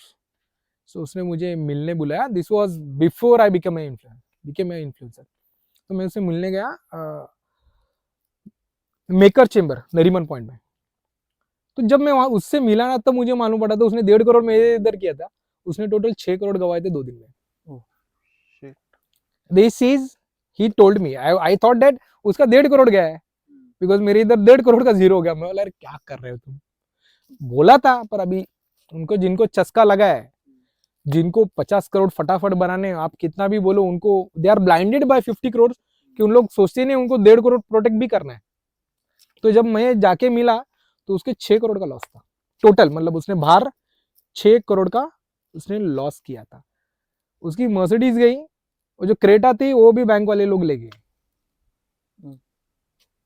सो उसने मुझे मिलने बुलाया, this was before I became a influencer. तो मैं उससे मिलने गया मेकर चेंबर नरीमन पॉइंट में। तो जब मैं वहां उससे मिला ना, तब मुझे मालूम पड़ा था उसने 1.5 करोड़ मेरे इधर किया था, उसने टोटल 6 करोड़ गवाए थे 2 दिन में। This is, he told me, I thought that उसका 1.5 करोड़ गया है, बिकॉज मेरे इधर 1.5 करोड़ का जीरो हो गया। मैं बोला यार क्या कर रहे हो तुम, बोला था। पर अभी उनको, जिनको चस्का लगा है, जिनको 50 करोड़ फटाफट बनाने, आप कितना भी बोलो उनको, they are blinded by 50 crore, कि उन लोग सोचते नहीं उनको 1.5 करोड़ प्रोटेक्ट भी करना है। तो जब मैं जाके मिला, तो उसके 6 करोड़ का लॉस था टोटल, मतलब उसने बाहर 6 करोड़ का उसने लॉस किया था। उसकी मर्सिडीज गई, वो जो क्रेटा थी वो भी बैंक वाले लोग ले गए।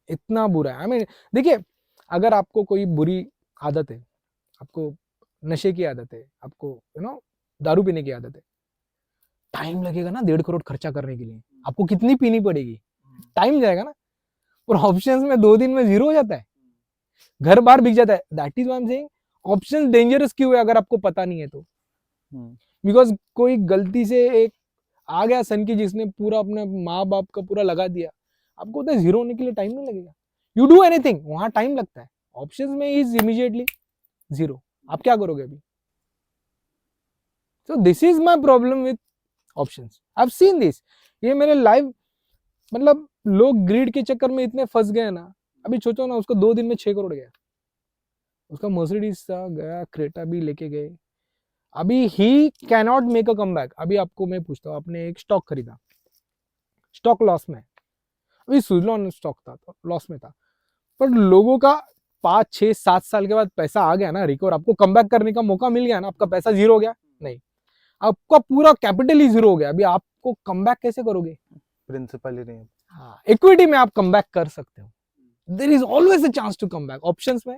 इतना बुरा है। आई मीन देखिए, अगर आपको कोई बुरी आदत है, आपको नशे की आदत है, आपको दारू पीने की आदत है, टाइम लगेगा ना 1.5 करोड़ खर्चा करने के लिए, आपको कितनी पीनी पड़ेगी, टाइम जाएगा ना। और ऑप्शंस में 2 दिन में जीरो हो जाता है, घर बार बिक जाता है। That is why I am saying options dangerous क्यों है, अगर आपको पता नहीं है तो। बिकॉज कोई गलती से एक आ गया सन की, जिसने पूरा अपने माँ बाप का पूरा लगा दिया, आपको होता है जीरो होने के लिए टाइम नहीं लगेगा। यू डू एनीथिंग, वहां टाइम लगता है। ऑप्शंस में इज इमीडिएटली जीरो, आप क्या करोगे अभी? So this is my problem with options, I have seen this, ये मेरे लाइव, मतलब लोग ग्रीड के चक्कर में इतने फंस गए ना। अभी सोचो ना, उसको 2 दिन में 6 करोड़ गया, उसका मर्सिडीज था गया, क्रेटा भी लेके गए। अभी he can not make a comeback. अभी आपको मैं पूछता हूँ, आपने एक स्टॉक खरीदा, स्टॉक लॉस में, अभी सुजलॉन स्टॉक था तो लॉस में था, पर लोगों का 5, 6, 7 साल के बाद पैसा आ गया ना रिकवर, आपको कमबैक करने का मौका मिल गया ना, आपका पैसा जीरो हो गया नहीं, आपका पूरा कैपिटल ही जीरो हो गया। अभी आपको कमबैक कैसे करोगे? प्रिंसिपल ही नहीं। हाँ, इक्विटी में आप कमबैक कर सकते हो, there is always a chance to come back. Options में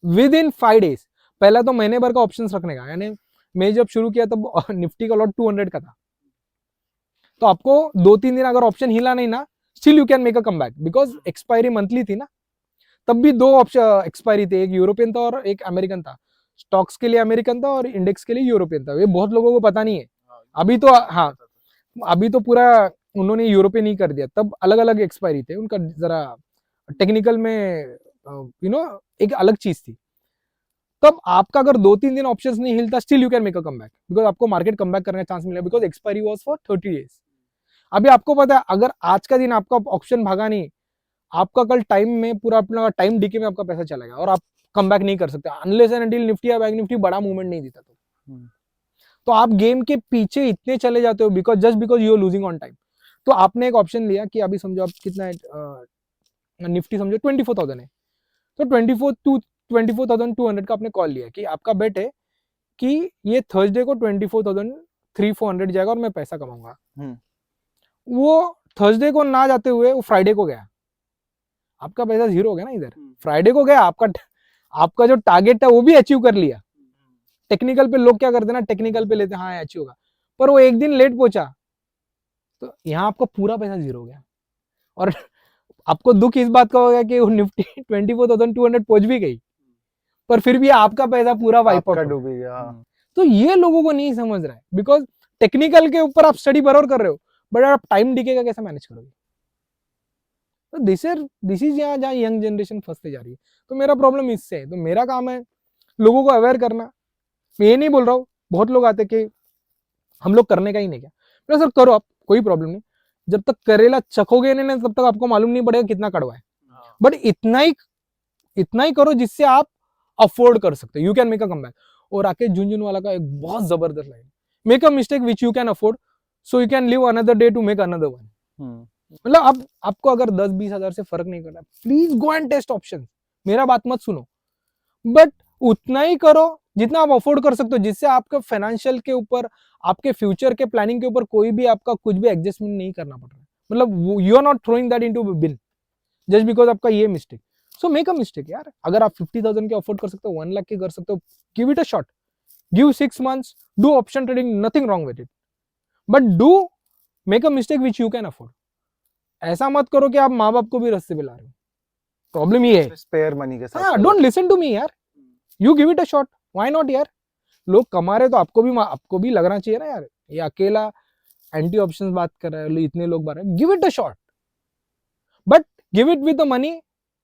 विद इन 5 डेज, पहला तो महीने भर का ऑप्शंस रखने का, यानी मैं जब शुरू किया तब निफ्टी का लॉट 200 का था, तो आपको 2-3 दिन अगर ऑप्शन हिला नहीं ना, still you can make a comeback, because expiry monthly थी ना, तब भी 2 ऑप्शन एक्सपायरी थे, एक यूरोपियन था और एक अमेरिकन था। स्टॉक्स के लिए अमेरिकन था और इंडेक्स के लिए यूरोपियन था। ये बहुत लोगों को पता नहीं है। अभी तो हाँ, अभी तो पूरा उन्होंने यूरोपियन ही कर दिया। तब अलग अलग एक्सपायरी थे उनका, जरा टेक्निकल में एक अलग चीज थी। तब आपका अगर 2-3 दिन ऑप्शंस नहीं हिलता, still you can make a comeback, because आपको मार्केट कमबैक करने का चांस मिलेगा, because expiry was for 30 days. अभी आपको पता है अगर आज का दिन आपका ऑप्शन भागा नहीं, आपका कल टाइम में पूरा अपना टाइम डीके में आपका पैसा चलेगा और आप कमबैक नहीं कर सकते अनलेस एंड अनटिल निफ्टी या बैंक निफ्टी बड़ा मूवमेंट नहीं देता। तो आप गेम के पीछे इतने चले जाते हो because just because you are losing on time. तो आपने एक ऑप्शन लिया कि अभी समझो आप कितना है, निफ्टी समझो 24,000 है, तो 24,200 का आपने कॉल लिया कि आपका बेट है कि ये थर्सडे को 24,300-400 जाएगा और मैं पैसा कमाऊंगा। वो थर्सडे को ना जाते हुए वो फ्राइडे को गया, आपका पैसा जीरो हो गया ना इधर। फ्राइडे को गया, आपका जो टारगेट था वो भी अचीव कर लिया। टेक्निकल पे लोग क्या करते हैं ना, टेक्निकल पे लेते हैं, हाँ अचीव होगा, पर वो एक दिन लेट पहुंचा तो यहाँ आपका पूरा पैसा जीरो हो गया। और आपको दुख इस बात का होगा कि वो निफ्टी 24,200 पहुंच भी गई, पर फिर भी आपका पैसा पूरा वाइप आउट डूब गया। तो ये लोगों को नहीं समझ रहा है, बिकॉज टेक्निकल के ऊपर आप स्टडी बराबर कर रहे हो, बट आप टाइम डीके का कैसे मैनेज करोगे? तो दिस इज यहाँ जहाँ यंग जनरेशन फंसते जा रही है। तो मेरा प्रॉब्लम इससे है। तो मेरा काम है लोगों को अवेयर करना। मैं ये नहीं बोल रहा हूँ, बहुत लोग आते कि हम लोग करने का ही नहीं क्या, मैं सर करो आप, कोई प्रॉब्लम नहीं, जब तक करेला चखोगे नहीं तब तक आपको मालूम नहीं पड़ेगा कितना कड़वा है। बट इतना ही करो जिससे आप अफोर्ड कर सकते हो, you can make a comeback. और राकेश झुंझुनवाला का एक बहुत जबरदस्त line, make a mistake which you can afford so you can live another day to make another one. मतलब आपको अगर 10-20 हजार से फर्क नहीं करना, please go and test option, मेरा बात मत सुनो, बट उतना ही करो जितना आप अफोर्ड कर सकते हो, जिससे आपके फाइनेंशियल के ऊपर, आपके फ्यूचर के प्लानिंग के ऊपर कोई भी आपका कुछ भी एडजस्टमेंट नहीं करना पड़ रहा है। मतलब you are not throwing that into bin just because आपका ये mistake. So make a mistake यार। अगर आप 50,000 के अफोर्ड कर सकते हो, 1 लाख के कर सकते हो, give it a shot, give 6 months, do option trading, nothing wrong with it, but do make a mistake which you can afford. ऐसा मत करो कि आप माँ बाप को भी रस्ते पे ला रहे हो। प्रॉब्लम ये है। स्पेयर मनी के साथ। हाँ, डोंट लिसन टू मी यार, you give it a shot, why not यार। लोग कमा रहे तो आपको भी लगना चाहिए ना यार। ये अकेला एंटी ऑप्शंस बात कर रहा है, इतने लोग बात रहे हैं, give it a shot, but give it with the money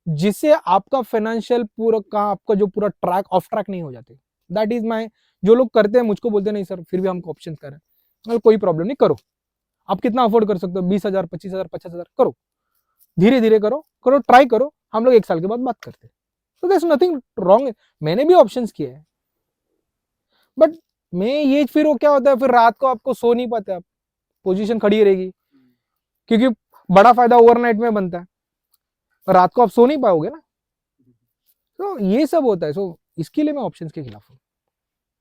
जिससे आपका फाइनेंशियल पूरा का आपका जो पूरा ट्रैक ऑफ ट्रैक नहीं हो जाते। दैट इज माई, जो लोग करते हैं मुझको बोलते नहीं सर फिर भी हमको ऑप्शन कर रहे हैं, कोई प्रॉब्लम नहीं, करो। आप कितना अफोर्ड कर सकते हो, 20,000, 25,000, 50,000, करो, धीरे धीरे करो, ट्राई करो, हम लोग 1 साल के बाद बात करते हैं। तो देयर इज नथिंग रॉन्ग। मैंने भी ऑप्शंस किए हैं, बट मैं ये फिर वो क्या होता है, फिर रात को आपको सो नहीं पाते, आप पोजीशन खड़ी रहेगी, क्योंकि बड़ा फायदा ओवरनाइट में बनता है, पर रात को आप सो नहीं पाओगे ना। तो ये सब होता है। सो इसके लिए मैं ऑप्शंस के खिलाफ हूँ।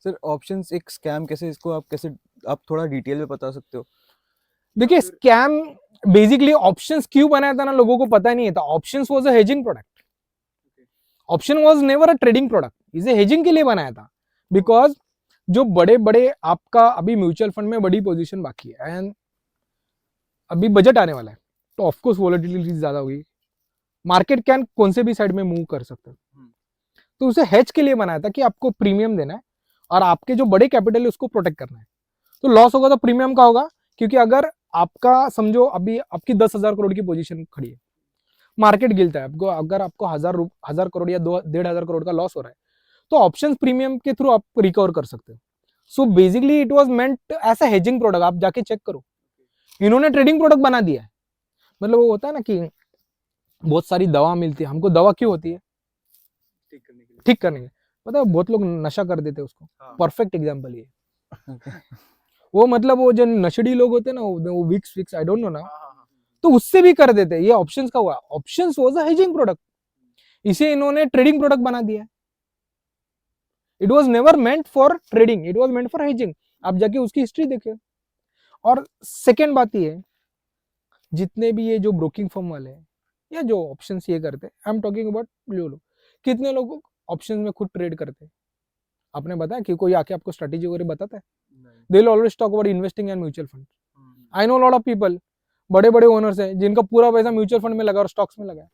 सर ऑप्शंस एक स्कैम कैसे, इसको आप थोड़ा डिटेल में बता सकते हो? देखिए स्कैम बेसिकली ऑप्शंस क्यों बनाया था ना, लोगों को पता नहीं था। Options was a hedging product, option was never a trading product, इसे हेजिंग के लिए बनाया था। बिकॉज जो बड़े बड़े आपका अभी म्यूचुअल फंड में बड़ी पोजीशन बाकी है एंड अभी बजट आने वाला है, तो ऑफकोर्स वॉलेटिलिटी ज्यादा होगी, मार्केट कैन कौन से भी साइड में मूव कर सकता है। तो उसे हेज के लिए बनाया था कि आपको प्रीमियम देना है और आपके जो बड़े कैपिटल है उसको प्रोटेक्ट करना है। तो लॉस होगा तो प्रीमियम का होगा, क्योंकि अगर आपका समझो अभी आपकी 10,000 करोड़ की पोजीशन खड़ी है, मार्केट गिरता है, आपको अगर आपको 1,000 करोड़ या 1,500 करोड़ का लॉस हो रहा है, तो ऑप्शंस प्रीमियम के थ्रू आप रिकवर कर सकते हो। So basically it was meant as a hedging product. आप जाके चेक करो, इन्होंने ट्रेडिंग प्रोडक्ट बना दिया है। मतलब वो होता है ना कि बहुत सारी दवा मिलती है, हमको दवा क्यों होती है? ठीक करने के लिए। पता है बहुत लोग नशा कर देते हैं उसको, परफेक्ट एग्जांपल ये। वो मतलब वो जो नशेड़ी लोग होते हैं ना, वो विक्स आई डोंट नो ना, तो उससे भी कर देते हैं। ये ऑप्शंस का हुआ, options was a hedging product, इसे इन्होंने ट्रेडिंग प्रोडक्ट बना दिया। It was never meant for trading, it was meant for hedging. आप जाके उसकी हिस्ट्री देखिए। और सेकेंड बात ये, जितने भी ये जो ब्रोकिंग फर्म वाले हैं या जो ऑप्शंस ये करते हैं, आई एम टॉकिंग अबाउट लोग, कितने लोग ऑप्शंस में खुद ट्रेड करते हैं? आपने बताया कि कोई आके आपको स्ट्रेटेजी वगैरह बताता है? They will always talk about investing in mutual fund. I know lot of people, बड़े बड़े ओनर्स हैं जिनका पूरा पैसा म्यूचुअल फंड में लगा और स्टॉक्स में लगा है।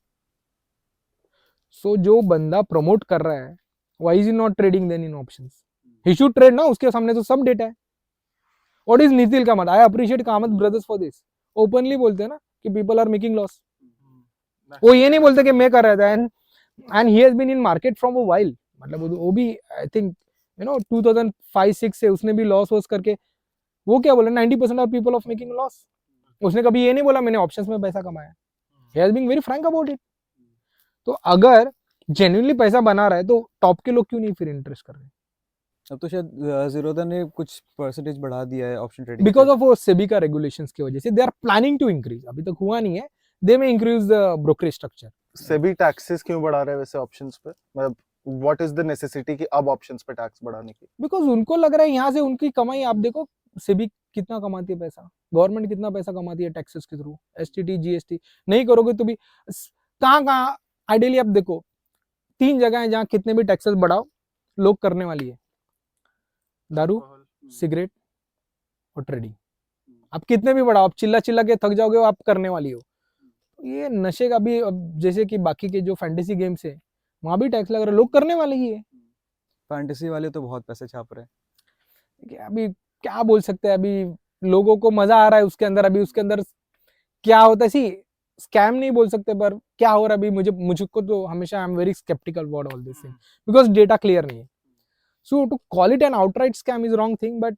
सो जो बंदा प्रमोट कर रहा है Why is he not trading then in options? He should trade ना, उसके सामने तो सब डेटा है. What is Nitil Kamath? I appreciate Kamath brothers for this. Openly बोलते हैं ना कि people are making loss. वो ये नहीं बोलते कि मैं कर रहा था, and he has been in market from a while. मतलब वो भी I think 2005-6 से उसने भी लॉस वॉस करके वो क्या बोला 90% of people of making loss. उसने कभी ये नहीं बोला मैंने ऑप्शंस में पैसा कमाया. He has been very frank about it. तो अगर जेन्युइनली पैसा बना रहा है तो टॉप के लोग क्यों नहीं फिर इंटरेस्ट कर रहे हैं? अब तो शायद जीरोधा ने कुछ परसेंटेज बढ़ा दिया है ऑप्शन ट्रेडिंग बिकॉज ऑफ वो सेबी का रेगुलेशंस की वजह से they are planning to increase. अभी तक हुआ नहीं है. दे में increase the brokerage structure. SEBI taxes क्यों बढ़ा रहे हैं वैसे ऑप्शंस पे? मतलब व्हाट इज द नेसेसिटी कि अब ऑप्शंस पे टैक्स बढ़ाने की? बिकॉज उनको लग रहा है यहाँ से उनकी कमाई. आप देखो सेबी कितना कमाती है पैसा, गवर्नमेंट कितना पैसा कमाती है टैक्सेस के थ्रू. एसटीटी जीएसटी नहीं करोगे तो भी कहाँ कहाँ आइडियली आप देखो 3 जगह है जहाँ कितने भी टैक्सेस बढ़ाओ लोग करने वाली है. दारू, सिगरेट और ट्रेडिंग. आप कितने भी बढ़ाओ, आप चिल्ला चिल्ला के थक जाओगे, आप करने वाली हो. ये नशे का भी अब जैसे कि बाकी के जो फैंटेसी गेम्स है वहां भी टैक्स लग रहा है, लोग करने वाले ही है. फैंटेसी वाले तो बहुत पैसे छाप रहे हैं. अभी क्या बोल सकते हैं, अभी लोगों को मजा आ रहा है उसके अंदर. अभी उसके अंदर क्या होता है, सी स्कैम नहीं बोल सकते पर क्या हो रहा है अभी मुझको तो हमेशा I am very sceptical about all this thing because data clear नहीं है. So to call it an outright scam is wrong thing. But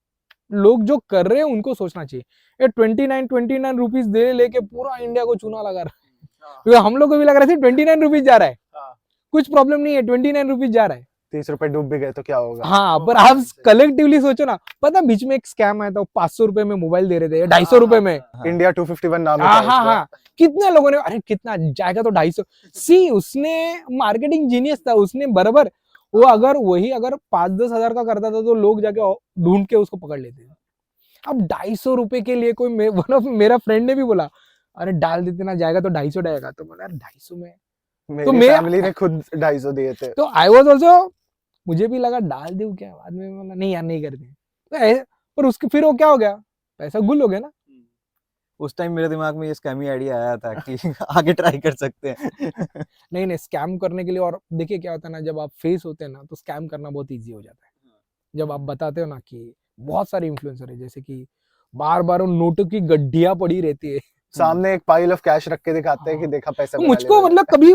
लोग जो कर रहे हैं उनको सोचना चाहिए. ये 29 रुपीज दे लेके पूरा इंडिया को चूना लगा रहा है. क्योंकि हम लोग को भी लग रहा है 29 रुपीज जा रहा है, कुछ प्रॉब्लम नहीं है. 29 रुपीज जा रहा है. 30 रुपए डूब भी गए तो क्या होगा? हाँ, पर आप कलेक्टिवली सोचो ना. पता बीच में एक स्कैम आया था, 500 रुपए में मोबाइल दे रहे थे, 250 रुपए में. इंडिया 251 नाम हाँ है हाँ हाँ. कितने लोगों ने अरे कितना जाएगा तो 250. सी उसने मार्केटिंग जीनियस था उसने बराबर. वो अगर 5-10 हजार का करता था तो लोग जाके ढूंढ के उसको पकड़ लेते थे. अब 250 रुपए के लिए कोई मेरा फ्रेंड ने भी बोला अरे डाल देते ना, जाएगा तो 250 जाएगा. तो बोला यार 250 में मेरी फैमिली ने खुद 250 दिए थे. तो आई वाज आल्सो, मुझे भी लगा डाल दूं क्या, बाद में बोला नहीं यार नहीं करते. तो पर उसके फिर वो क्या हो गया, पैसा गुल हो गया ना. उस टाइम मेरे दिमाग में ये स्कैमी आइडिया आया था कि आगे ट्राई कर सकते हैं. नहीं स्कैम करने के लिए. और देखिए क्या होता है ना, जब आप फेस होते हैं ना तो स्कैम करना बहुत इजी हो जाता है. जब आप बताते हो ना कि बहुत सारे इन्फ्लुएंसर है जैसे कि बार बार उन नोटों की गड्डियां पड़ी रहती है, सामने एक पाइल ऑफ कैश रख के दिखाते हैं कि देखा पैसा. तो मुझको मतलब कभी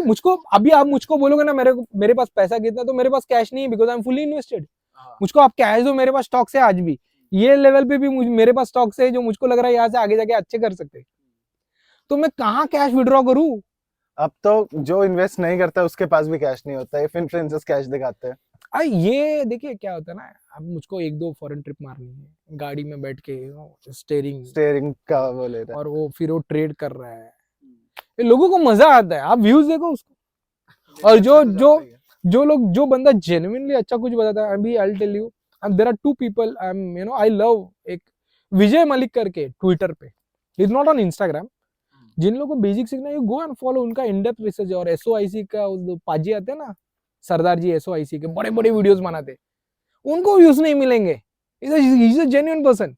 अभी आप मुझको बोलोगे ना मेरे पास पैसा कितना, तो मेरे पास कैश नहीं है because I am fully invested. मुझको आप कैश दो, मेरे पास स्टॉक्स है आज भी. ये लेवल पे भी मेरे पास स्टॉक्स है जो मुझको लग रहा है यहाँ से आगे जाके अच्छे कर सकते. तो मैं कहाँ कैश विड्रॉ करूँ? अब तो जो इन्वेस्ट नहीं करता उसके पास भी कैश नहीं होता है. इन्फ्लुएंसर्स कैश दिखाते हैं. ये देखिए क्या होता है ना, अब मुझको 1-2 फॉरेन ट्रिप मारनी है, गाड़ी में बैठ के स्टीयरिंग का वो ले रहा है और वो फिर वो ट्रेड कर रहा है. ये लोगों को मजा आता है. आप व्यूज देखो उसको. और जो लोग जो बंदा जेन्युइनली अच्छा कुछ बताता है, अभी I will tell you, there are 2 people I love. एक विजय मलिक करके ट्विटर पे, he is not on Instagram. जिन लोगों को बेसिक सीखना है, यू गो एंड फॉलो. उनका इन डेप्थ रिसर्च है. और एसओआईसी का पाजी आते हैं ना, सरदार जी एसओआईसी के बड़े बड़े वीडियोस बनाते, उनको व्यूज नहीं मिलेंगे. Is a genuine person.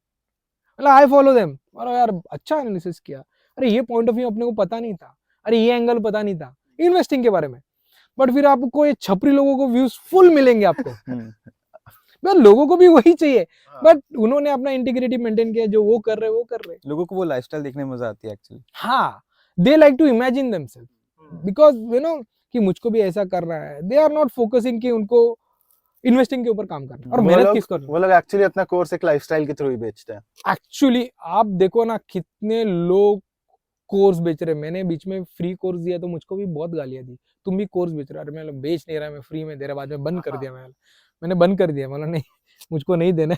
मतलब आई फॉलो देम. और यार अच्छा एनालिसिस किया. अरे ये पॉइंट ऑफ व्यू अपने को पता नहीं था, अरे ये एंगल पता नहीं था इन्वेस्टिंग के बारे में. बट फिर आपको ये छपरी लोगों को व्यूज फुल मिलेंगे आपको. बस लोगों को भी वही चाहिए. बट उन्होंने अपना इंटीग्रिटी मेंटेन किया. जो वो कर रहे लोगों को वो लाइफस्टाइल देखने में मजा आती है एक्चुअली. हाँ, they like to imagine themselves because कि मुझको भी ऐसा कर रहा है. दे आर नॉट फोकसिंग कि उनको इन्वेस्टिंग के ऊपर काम करना और मेहनत किस करना. वो लोग एक्चुअली अपना कोर्स एक लाइफस्टाइल के थ्रू ही बेचते हैं. एक्चुअली आप देखो ना कितने लोग कोर्स बेच रहे. मैंने बीच में फ्री कोर्स दिया तो मुझको भी बहुत गालियां दी, तुम भी कोर्स बेच रहे हो. अरे मैं बेच नहीं रहा, मैं फ्री में दे रहा. बाद में बंद कर दिया. मैंने बंद कर दिया. मतलब नहीं, मुझको नहीं देना,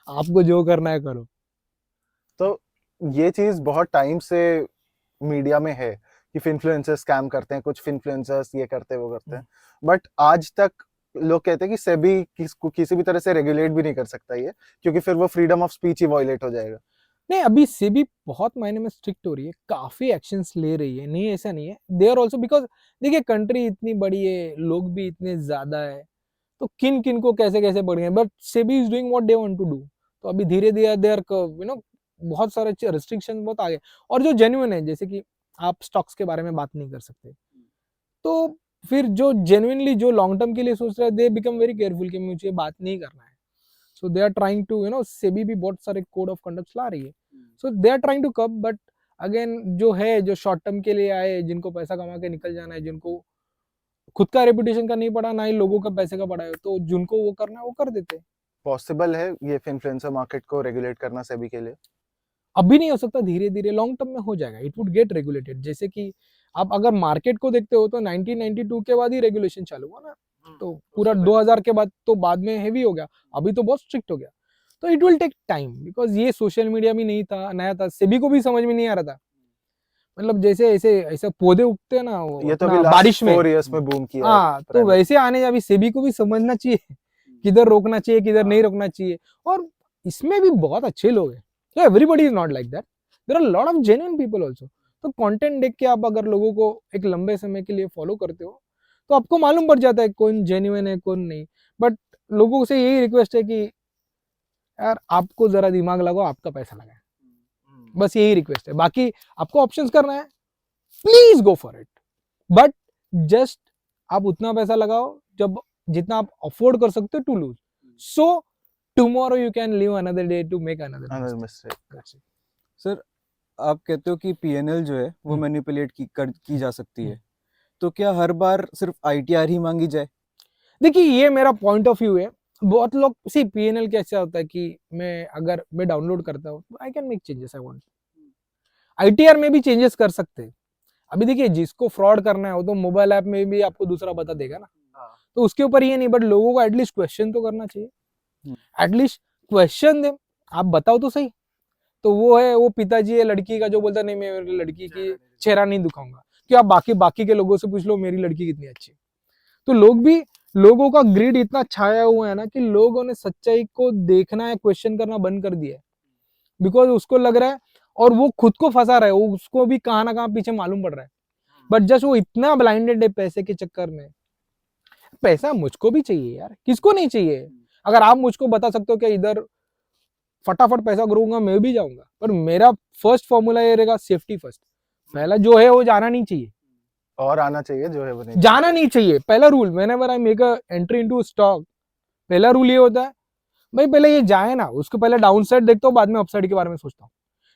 आपको जो करना है करो. तो ये चीज बहुत टाइम से मीडिया में है कि इन्फ्लुएंसर्स स्कैम करते हैं, कुछ इन्फ्लुएंसर्स ये करते हैं वो करते हैं. बट आज तक लोग कहते हैं कि सेबी किसी भी तरह से रेगुलेट भी नहीं कर सकता ये, क्योंकि फिर वो फ्रीडम ऑफ स्पीच ही वायलेट हो जाएगा. नहीं, अभी सेबी बहुत मायने में स्ट्रिक्ट हो रही है, काफी एक्शंस ले रही है. नहीं ऐसा नहीं है, दे आर ऑल्सो. बिकॉज देखिए कंट्री इतनी बड़ी है, लोग भी इतने ज्यादा है, तो किन किन को कैसे कैसे बढ़ गए. But SEBI is doing what they want to do. तो अभी धीरे धीरे दे आर बहुत सारे रिस्ट्रिक्शन बहुत आ गए. और जो जेन्युइन है, जैसे कि आप स्टॉक्स के बारे में बात नहीं कर सकते, तो फिर जो जेन्युइनली जो लॉन्ग टर्म के लिए सोच रहे हैं दे बिकम वेरी केयरफुल कि मुझे बात नहीं करना है. So they are trying to SEBI भी बहुत सारे कोड ऑफ कंडक्ट ला रही है. So they are trying to cup, but again जो है जो शॉर्ट टर्म के लिए आए, जिनको पैसा कमा के निकल जाना है, जिनको खुद का रेपुटेशन का नहीं पड़ा, ना ही लोगों का पैसे का पड़ा है, तो जिनको वो करना है वो कर देते हैं. पॉसिबल है ये इन्फ्लुएंसर मार्केट को रेगुलेट करना सेबी के लिए? अभी नहीं हो सकता, धीरे धीरे लॉन्ग टर्म में हो जाएगा. It would get regulated. जैसे कि आप अगर मार्केट को देखते हो तो 1992 के बाद ही रेगुलेशन चालू हुआ ना, तो पूरा 2000 के बाद तो बाद में हेवी हो गया, अभी तो बहुत स्ट्रिक्ट हो गया. तो it will take time, because ये सोशल मीडिया भी नहीं था, नया था, सेबी को भी समझ में नहीं आ रहा था. मतलब जैसे ऐसे ऐसे पौधे उगते हैं ना वो ये तो अपना अभी बारिश में, 4 इयर्स में बूम किया हाँ, तो वैसे आने अभी सेबी को भी समझना चाहिए किधर रोकना चाहिए, किधर नहीं रोकना चाहिए. और इसमें भी बहुत अच्छे लोग हैं. Everybody is not like that. There are lot of genuine people also. तो कंटेंट देख के आप अगर लोगों को एक लंबे समय के लिए फॉलो करते हो तो आपको मालूम पड़ जाता है कौन जेन्युइन है कौन नहीं. बट लोगों से यही रिक्वेस्ट है कि यार आपको जरा दिमाग लगाओ, आपका पैसा लगाए, बस यही रिक्वेस्ट है. बाकी आपको ऑप्शंस करना है, please go for it, but just आप उतना पैसा लगाओ जब जितना आप अफोर्ड कर सकते हो to lose. So tomorrow you can live another day to make another mistake. Sir आप कहते हो कि पीएनएल जो है वो हम्म. मैनिपुलेट की जा सकती है, तो क्या हर बार सिर्फ आईटीआर ही मांगी जाए? देखिए ये मेरा पॉइंट ऑफ व्यू है. बहुत लोग सी पीएनएल कैसा होता है कि मैं डाउनलोड करता हूँ, I can make changes I want. ITR में भी चेंजेस कर सकते हैं. अभी देखिए जिसको फ्रॉड करना है वो तो मोबाइल ऐप में भी आपको दूसरा बता देगा ना, तो उसके ऊपर ये नहीं, बट लोगों को एटलीस्ट क्वेश्चन तो करना चाहिए. एटलीस्ट क्वेश्चन दे, आप बताओ तो सही. तो वो है वो पिताजी है लड़की का जो बोलता नहीं मैं मेरी लड़की की चेहरा नहीं दिखाऊंगा, कि आप बाकी के लोगों से पूछ लो मेरी लड़की कितनी अच्छी है. तो लोगों का ग्रिड इतना छाया हुआ है ना कि लोगों ने सच्चाई को देखना है, क्वेश्चन करना बंद कर दिया है. बिकॉज उसको लग रहा है और वो खुद को फंसा रहा है, वो उसको भी कहाँ ना कहाँ पीछे मालूम पड़ रहा है. बट जस्ट वो इतना ब्लाइंडेड है पैसे के चक्कर में. पैसा मुझको भी चाहिए यार, किसको नहीं चाहिए. अगर आप मुझको बता सकते हो कि इधर फटाफट पैसा करूंगा मैं भी जाऊंगा, पर मेरा फर्स्ट फॉर्मूला ये रहेगा सेफ्टी फर्स्ट. पहला जो है वो जाना नहीं चाहिए, और आना चाहिए जो है वो नहीं. जाना नहीं चाहिए. पहला rule whenever I make a entry into stock, पहला रूल ये होता है भाई पहले ये जाए ना, उसको पहले डाउन साइड देखता हूँ, बाद में अपसाइड के बारे में सोचता हूँ.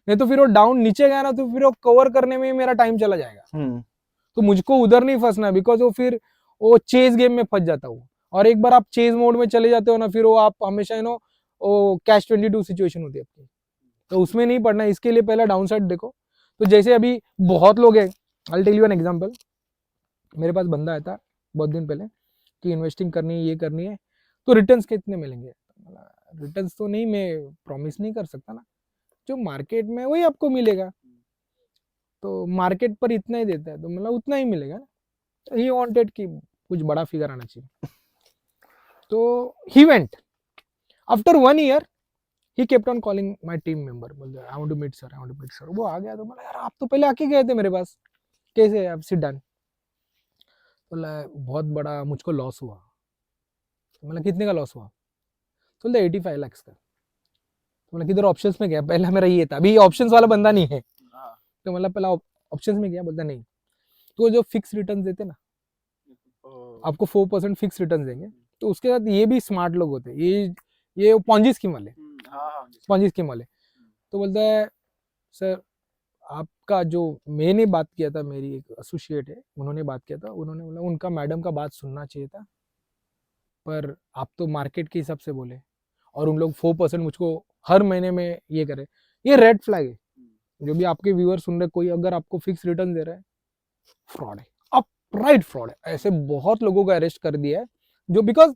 नहीं तो फिर वो डाउन नीचे गया ना तो फिर वो कवर करने में मेरा टाइम चला जाएगा. तो मुझको उधर नहीं फंसना, बिकॉज वो चेज गेम में फंस जाता हूँ. और एक बार आप चेज मोड में चले जाते हो ना, फिर वो आप हमेशा वो कैश 22 सिचुएशन होती है आपकी, तो उसमें नहीं पड़ना. इसके लिए पहला डाउन साइड देखो. तो जैसे अभी बहुत लोग हैं, I tell you an example. मेरे पास बंदा आया था बहुत दिन पहले कि इन्वेस्टिंग करनी है, ये करनी है, तो रिटर्न्स कितने मिलेंगे. रिटर्न्स तो नहीं, मैं प्रॉमिस नहीं कर सकता ना, जो मार्केट में वही आपको मिलेगा. तो मार्केट पर इतना ही देता है तो मतलब उतना ही मिलेगा ना. ही वांटेड कि कुछ बड़ा फिगर आना चाहिए. तो he went after 1 year he kept on calling my team member, बोलते I want to meet sir, I want to meet sir. वो आ गया तो बोला यार आप तो पहले आके गए थे मेरे पास, कैसे आप सिट डाउन. बोला बहुत बड़ा मुझको लॉस हुआ. मतलब कितने का लॉस हुआ. तो बोलते 85 lakhs का. तो मतलब किधर ऑप्शंस में गया, पहला मेरा ये था, अभी ऑप्शंस वाला बंदा नहीं है. तो मतलब पहला ऑप्शंस में गया, बोलता नहीं. तो जो फिक्स रिटर्न देते ना, आपको 4% फिक्स रिटर्न देंगे. तो उसके साथ ये भी स्मार्ट लोग होते हैं, ये पॉन्जी स्कीम वाले, पॉन्जी स्कीम वाले. तो बोलता है सर आपका जो मैंने बात किया था, मेरी एक एसोसिएट है उन्होंने बात किया था, उन्होंने बोला उनका मैडम का बात सुनना चाहिए था, पर आप तो मार्केट के हिसाब से बोले और उन लोग 4% मुझको हर महीने में ये करे. ये रेड फ्लैग है. जो भी आपके व्यूअर सुन रहे, कोई अगर आपको फिक्स रिटर्न दे रहा है, फ्रॉड है, अपराइट फ्रॉड है. ऐसे बहुत लोगों को अरेस्ट कर दिया है जो, बिकॉज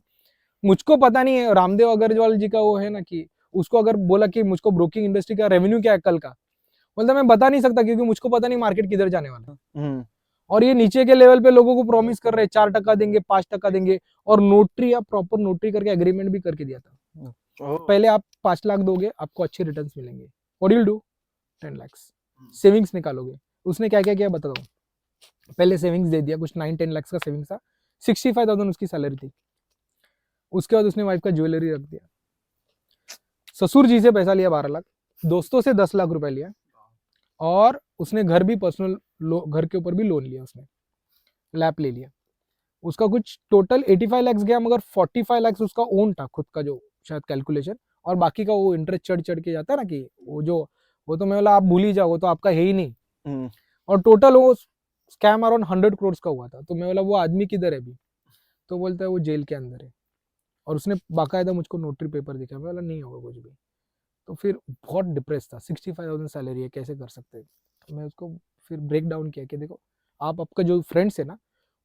मुझको पता नहीं है. रामदेव अग्रवाल जी का वो है ना कि उसको अगर बोला कि मुझको ब्रोकिंग इंडस्ट्री का रेवेन्यू क्या है कल का, बोलता मैं बता नहीं सकता क्योंकि मुझको पता नहीं मार्केट किधर जाने वाला. और ये नीचे के लेवल पे लोगों को प्रॉमिस कर रहे हैं 4% देंगे, 5% देंगे, और नोटरी या प्रॉपर नोटरी करके एग्रीमेंट भी करके दिया था. पहले आप 5 लाख दोगे, आपको अच्छे रिटर्न मिलेंगे. What will do 10 lakh savings निकालोगे. उसने क्या क्या किया बता दो. पहले सेविंग्स दे दिया, कुछ 9-10 लाख का सेविंग्स था, 65,000 उसकी सैलरी थी. उसके बाद उसने वाइफ का ज्वेलरी रख दिया. ससुर जी से पैसा लिया 12 लाख, दोस्तों से 10 लाख रुपए लिया, और उसने घर भी पर्सनल घर के ऊपर भी लोन लिया, उसने लैप ले लिया. उसका कुछ टोटल 85 लाख गया, मगर 45 लाख उसका ओन था खुद का, जो शायद कैलकुलेशन, और बाकी का वो इंटरेस्ट चढ़ चढ़ के जाता है ना, कि वो तो मैं बोला आप भूल ही जाओ, वो तो आपका है ही नहीं। और टोटल वो स्कैम अराउंड 100 करोड़ का हुआ था। तो मैं बोला वो आदमी किधर है अभी? तो बोलता है वो जेल के अंदर है। और उसने बाकायदा मुझको नोटरी पेपर दिखा। मैं बोला नहीं होगा कुछ भी। तो फिर बहुत डिप्रेस था, 65,000 सैलरी है, कैसे कर सकते हैं? तो मैं उसको फिर ब्रेक डाउन किया कि देखो, आप आपका जो फ्रेंड्स है ना,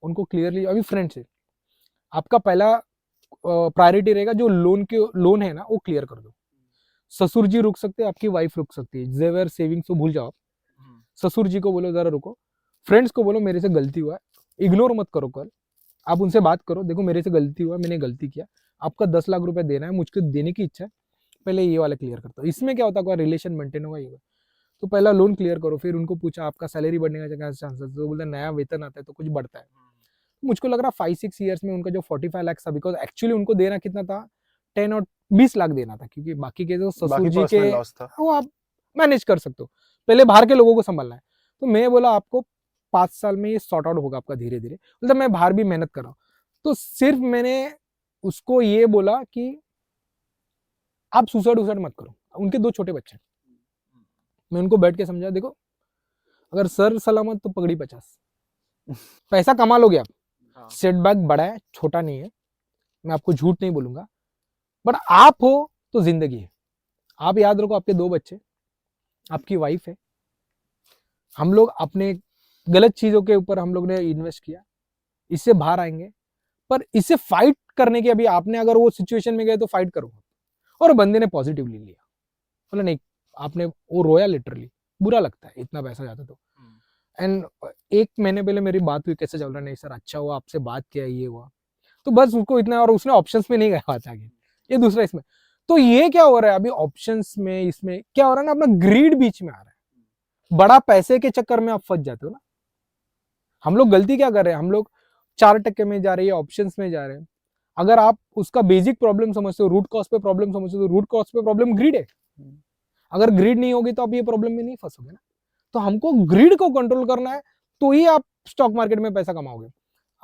उनको क्लियरली, अभी फ्रेंड्स है, आपका पहला प्रायोरिटी रहेगा जो लोन है ना, वो क्लियर कर दो। ससुर जी रुक सकते हैं, आपकी वाइफ रुक सकती है, जेवर सेविंग्स तो भूल जाओ। ससुर जी को बोलो जरा रुको, फ्रेंड्स को बोलो मेरे से गलती हुआ है, इग्नोर मत करो। कल आप उनसे बात करो, देखो मेरे से गलती हुआ, मैंने गलती किया, आपका 10 लाख रुपए देना है, मुझको देने की इच्छा है, पहले ये वाला क्लियर करता हूँ। इसमें क्या होता है, रिलेशन मेंटेन होगा ये। तो पहला लोन क्लियर करो। फिर उनको पूछा आपका सैलरी बढ़ने का क्या चांसेस? तो बोलते नया वेतन आता है तो कुछ बढ़ता है। मुझको लग रहा 5-6 ईयर्स में उनका जो 45 लाख था, बिकॉज एक्चुअली उनको देना कितना था, 10 और 20 लाख देना था, क्योंकि बाकी के जो ससुर जी के वो आप मैनेज कर सकते हो, पहले बाहर के लोगों को संभालना है। तो मैं बोला आपको 5 साल में ये सॉर्ट आउट होगा आपका धीरे धीरे। मतलब मैं बाहर भी मेहनत कर रहा हूँ। तो सिर्फ मैंने उसको ये बोला कि आप सुसाइड मत करो। उनके 2 छोटे बच्चे, मैं उनको बैठ के समझा, देखो अगर सर सलामत तो पगड़ी 50, पैसा कमा लोगे आप, सेटबैक बड़ा है छोटा नहीं है, मैं आपको झूठ नहीं बोलूंगा, बट आप हो तो जिंदगी है। आप याद रखो, आपके 2 बच्चे, आपकी वाइफ है, हम लोग अपने गलत चीजों के ऊपर हम लोग ने इन्वेस्ट किया, इससे बाहर आएंगे। पर इससे फाइट करने की, अभी आपने अगर वो सिचुएशन में गए तो फाइट करो। और बंदे ने पॉजिटिवली लिया, बोला नहीं, आपने, वो रोया लिटरली, बुरा लगता है इतना पैसा जाता तो। एंड 1 महीने पहले मेरी बात हुई, कैसे चल रहा? नहीं सर अच्छा हुआ आपसे बात किया, ये हुआ, तो बस उसको इतना। और उसने ऑप्शंस में नहीं गया बात आगे, ये दूसरा इसमें। तो ये क्या हो रहा है अभी ऑप्शंस में, इसमें क्या हो रहा है ना, अपना ग्रीड बीच में आ रहा है, बड़ा पैसे के चक्कर में आप फंस जाते हो ना। हम लोग गलती क्या कर रहे हैं, हम लोग 4% में जा रहे हैं, ऑप्शंस में जा रहे हैं। अगर आप उसका बेसिक प्रॉब्लम समझते हो, रूट कॉज पे प्रॉब्लम समझते हो, तो रूट कॉज पे प्रॉब्लम ग्रीड है। अगर ग्रीड नहीं होगी तो आप ये प्रॉब्लम में नहीं फंसोगे ना। तो हमको ग्रीड को कंट्रोल करना है, तो ही आप स्टॉक मार्केट में पैसा कमाओगे।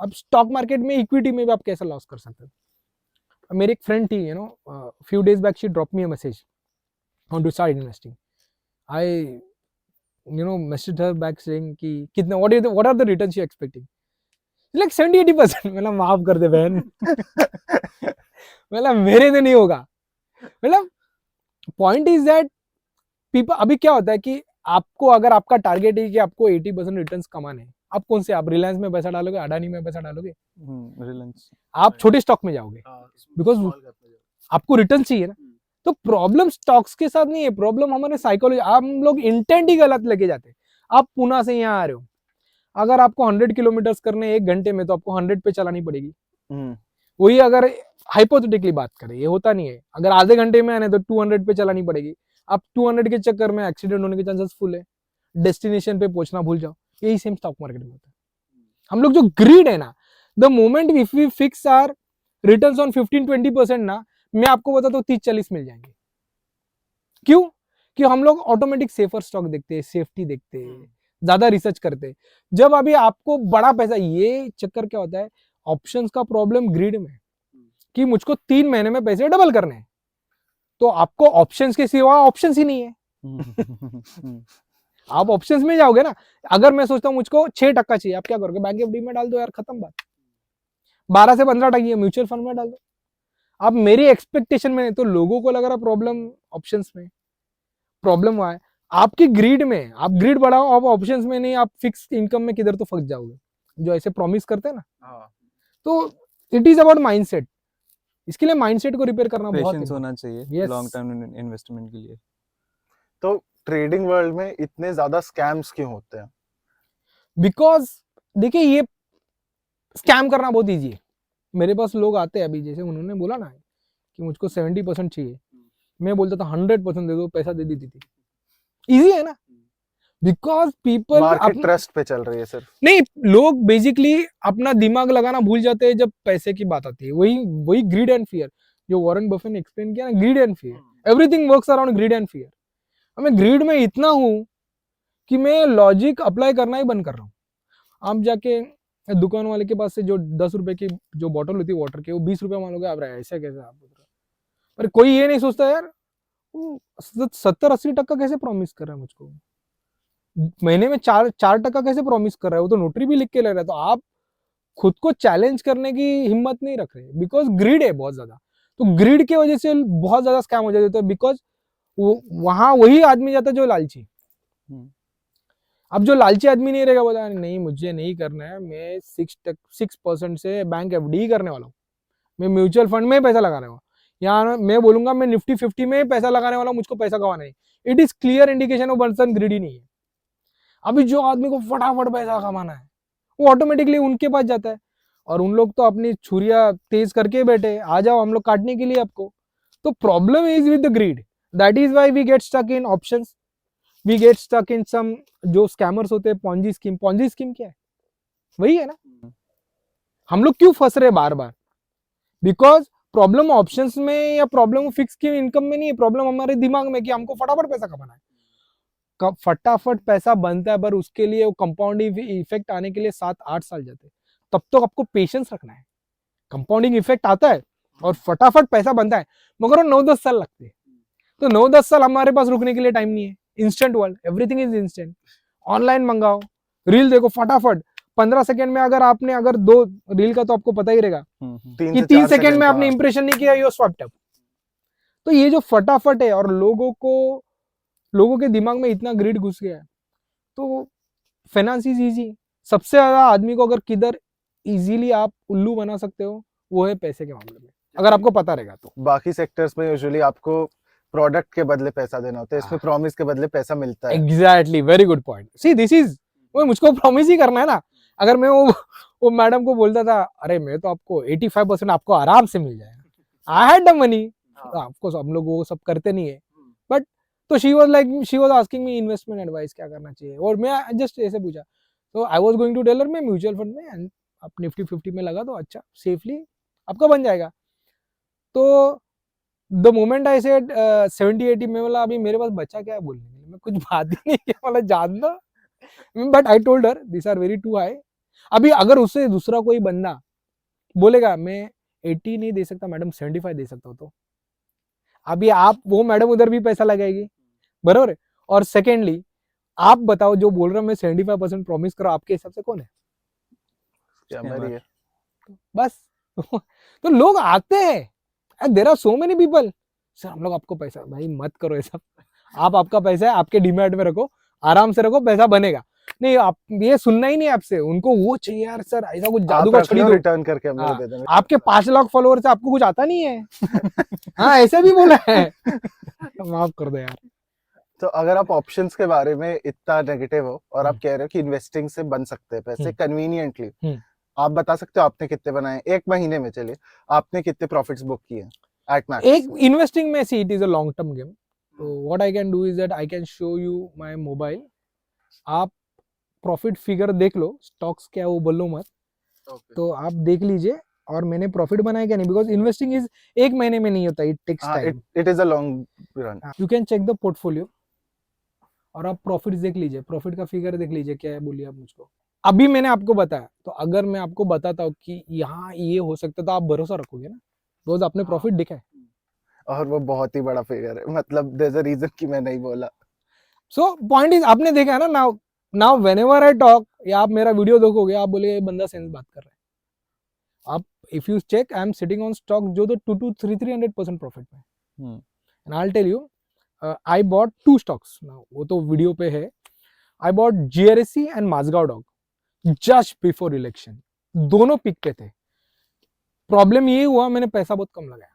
अब स्टॉक मार्केट में इक्विटी में भी आप कैसे लॉस कर सकते हो? मेरी एक फ्रेंड थी, few days back she drop me a message on to start investing. I message her back saying कि कितना, what are the returns you expecting? Like 70-80%। मतलब माफ कर दे बहन। मतलब मेरे से नहीं होगा। मतलब पॉइंट इज दैट पीपल, अभी क्या होता है कि आपको, अगर आपका टारगेट है कि आपको 80% रिटर्न्स कमाने हैं, आप कौन से, आप रिलायंस में पैसा डालोगे, अडानी में पैसा डालोगे, रिलायंस, आप छोटे स्टॉक में जाओगे, बिकॉज आपको रिटर्न चाहिए ना। तो प्रॉब्लम स्टॉक्स के साथ नहीं है, प्रॉब्लम हमारे साइकोलॉजी, हम लोग इंटेंट ही गलत लेके जाते हैं। आप पुणे से यहाँ आ रहे हो, अगर आपको 100 किलोमीटर करने 1 घंटे में, तो आपको 100 पे चलानी पड़ेगी। वही अगर हाइपोथेटिकली बात करें, ये होता नहीं है, अगर आधे घंटे में आने तो 200 पे चलानी पड़ेगी। आप 200 के चक्कर में एक्सीडेंट होने के चांसेस फुल है, डेस्टिनेशन पे पहुंचना भूल जाओ। यही सेम स्टॉक मार्केट में होता है। हम लोग जो ग्रीड है ना, the moment if we fix our returns on 15-20% ना, मैं आपको बताता हूँ 30-40 मिल जाएंगे। क्यों? कि हम लोग ऑटोमेटिक सेफर स्टॉक देखते हैं, सेफ्टी देखते हैं, ज्यादा रिसर्च करते हैं। जब अभी आपको बड़ा पैसा, ये चक्कर क्या होता है, ऑप्शंस का प्रॉब्लम ग्रीड में, कि मुझको 3 महीने में पैसे डबल करने हैं, तो आपको ऑप्शंस के सिवा ऑप्शंस ही नहीं है। आप ऑप्शंस में जाओगे ना। अगर मैं सोचता हूँ मुझको 6% चाहिए, आप क्या करोगे? बैंक एफडी में डाल दो यार, खत्म बात। 12 से 15% म्यूचुअल फंड में डाल दो। अब मेरी एक्सपेक्टेशन में, तो लोगों को लग रहा प्रॉब्लम ऑप्शंस में, प्रॉब्लम हुआ है आपकी ग्रीड में। आप ग्रीड बढ़ाओ, आप ऑप्शंस में नहीं, आप फिक्स इनकम में किधर तो फंस जाओगे, जो ऐसे प्रॉमिस करते हैं ना। तो इट इज अबाउट माइंडसेट। इसके लिए माइंडसेट को रिपेयर करना बहुत पेशेंस होना चाहिए Yes. लॉन्ग टर्म इन्वेस्टमेंट के लिए। तो ट्रेडिंग वर्ल्ड में इतने ज्यादा स्कैम्स क्यों होते हैं? बिकॉज देखिए, ये स्कैम करना बहुत इजी है। मेरे पास लोग आते हैं, अभी जैसे उन्होंने बोला ना कि मुझको 70% चाहिए, मैं बोलता था 100% दे दो, पैसा दे देती थी। इजी है ना, बिकॉज पीपल मार्केट ट्रस्ट पे चल रही है सिर्फ। नहीं, लोग बेसिकली अपना दिमाग लगाना भूल जाते हैं जब पैसे की बात आती है। वही ग्रीड एंड फियर, जो वॉरेन बफेट ने एक्सप्लेन किया ना, grid and fear, everything works around grid and fear. मैं ग्रीड में इतना हूं कि मैं लॉजिक अप्लाई करना ही बंद कर रहा हूं। आप जाके मैं दुकान वाले के पास से जो 10 रुपए की जो बॉटल होती है वाटर की वो 20 रुपए मान लोगे आप रहे ऐसा कैसे आप बोल रहे हो? पर कोई ये नहीं सोचता यार वो 70-80% कैसे प्रॉमिस कर रहा है मुझको, महीने में 4% कैसे प्रॉमिस कर रहा है, वो तो नोटरी भी लिख के ले रहा है। तो आप खुद को चैलेंज करने की हिम्मत नहीं रख रहे बिकॉज ग्रीड है बहुत ज्यादा। तो ग्रीड की वजह से बहुत ज्यादा स्कैम हो जाते हैं बिकॉज वो वहां वही आदमी जाता है जो लालची। हम्म। अब जो लालची आदमी नहीं रहेगा बोला नहीं मुझे नहीं करना है, मैं 6% से बैंक एफडी करने वाला हूँ, मैं म्यूचुअल फंड में पैसा लगाने वाला हूँ, यहाँ मैं बोलूंगा मैं निफ्टी 50 में पैसा लगाने वाला हूँ, मुझको पैसा कमाना है। इट इज क्लियर इंडिकेशन वो पर्सन ग्रीडी नहीं है। अभी जो आदमी को फटाफट पैसा कमाना है वो ऑटोमेटिकली उनके पास जाता है और उन लोग तो अपनी छुरिया तेज करके बैठे आ जाओ हम लोग काटने के लिए आपको। तो problem is with the greed, that is why we get stuck in options, we get stuck in some जो स्कैमर्स होते हैं पॉन्जी स्कीम। पॉन्जी स्कीम क्या है? वही है ना। हम लोग क्यों फंस रहे बार बार? बिकॉज प्रॉब्लम ऑप्शंस में या प्रॉब्लम फिक्स की इनकम में नहीं है, प्रॉब्लम हमारे दिमाग में कि हमको फटाफट पैसा कमाना है। फटाफट पैसा बनता है पर उसके लिए वो कंपाउंडिंग इफेक्ट आने के लिए 7-8 साल जाते हैं। तब तो आपको पेशेंस रखना है। कंपाउंडिंग इफेक्ट आता है और फटाफट पैसा बनता है मगर 9-10 साल लगते हैं। तो 9-10 साल हमारे पास रुकने के लिए टाइम नहीं है। Instant world, everything is instant. Online मंगाओ, रील देखो फटाफट 15 सेकंड में। अगर 2 रील का तो आपको पता ही रहेगा कि 3 सेकंड में आपने इंप्रेशन नहीं किया यू स्वैप्ड अप। तो ये जो फटाफट है और लोगों के दिमाग में इतना ग्रिड घुस गया है तो फाइनेंस इज इजी। सबसे ज्यादा आदमी को अगर किधर इजीली आप उल्लू बना सकते हो वो है पैसे के मामले में, अगर आपको पता रहेगा तो। बाकी सेक्टर्स में यूजुअली आपको प्रोडक्ट के बदले पैसा देना होता है, इसमें प्रॉमिस के बदले पैसा मिलता है। Exactly, very good point. See this is वो मुझको प्रॉमिस ही करना है ना। अगर मैं वो मैडम को बोलता था अरे मैं तो आपको 85% आपको आराम से मिल जाएगा, I had the money. Of course हम लोग वो सब करते नहीं है बट तो she was asking me investment advice क्या करना चाहिए और मैं जस्ट ऐसे पूछा। तो I was going to tell her मैं म्यूचुअल फंड में एंड आप निफ्टी 50 में लगा दो, अच्छा सेफली आपका बन जाएगा। तो द मोमेंट आई सेड 70-80 में बोला अभी मेरे पास बचा क्या है बोलने के लिए, मैं कुछ बात ही नहीं किया, मतलब जान दो। But I told her this are very too high. अभी अगर उससे दूसरा कोई बंदा बोलेगा मैं 80 नहीं दे सकता मैडम 75 दे सकता हूँ, तो अभी आप वो मैडम उधर भी पैसा लगाएगी बराबर है। और सेकेंडली आप बताओ जो बोल रहा हूँ मैं 75% प्रॉमिस करो, आपके हिसाब से कौन है? स्कैमर ही है। बस तो लोग आते हैं, there are so many people, sir हम लोग आपको पैसा, भाई मत करो ऐसा। आप आपका पैसा है आपके डीमैट में रखो, आराम से रखो, पैसा बनेगा। नहीं आप ये सुनना ही नहीं आपसे, उनको वो चाहिए यार सर ऐसा कुछ जादू का छड़ी दो, रिटर्न करके हम लोग हाँ, दे देंगे। आपके 5 लाख फॉलोअर्स है आपको कुछ आता नहीं है। हाँ ऐसे भी बोला है। माफ कर दो यार। तो अगर आप ऑप्शंस के बारे में इतना नेगेटिव हो और आप हम्म। कह रहे हो कि इन्वेस्टिंग से बन सकते हैं पैसे हम्म। कन्वीनियंटली, हम्म। आप बता सकते हो आपने कितने बनाए एक महीने में? चलिए आपने कितने प्रॉफिट्स बुक किए एट मैक्स? एक इन्वेस्टिंग में see it is a long term game. तो what I can do is that I can show you my mobile, आप प्रॉफिट फिगर देख लो, स्टॉक्स क्या है वो बोलो मत, तो आप देख लीजिए और मैंने प्रॉफिट बनाया क्या नहीं, बिकॉज इन्वेस्टिंग इज एक महीने में नहीं होता, it takes time. It is a long run. You can check the portfolio और आप प्रॉफिट देख लीजिए, प्रॉफिट का फिगर देख लीजिए क्या है, बोलिए आप मुझको। अभी मैंने आपको बताया तो अगर मैं आपको बताता हूँ कि यहाँ ये हो सकता है तो आप भरोसा रखोगे ना, रोज आपने प्रॉफिट दिखा है। और वो बहुत ही बड़ा फिगर है, मतलब देयर इज अ रीजन कि मैं नहीं बोला। सो पॉइंट इज आपने देखा है ना, नाउ व्हेनेवर आई टॉक या आप मेरा वीडियो देखोगे आप बोले ये बंदा सेंस बात कर रहा है। आप if you check I am sitting on stock जो तो 200-300% प्रॉफिट में, and I tell you I bought 2 stocks, वो तो वीडियो पे है। I bought GRSC and Mazagaon dock just before election, दोनों पिक पे थे। प्रॉब्लम ये हुआ मैंने पैसा बहुत कम लगाया,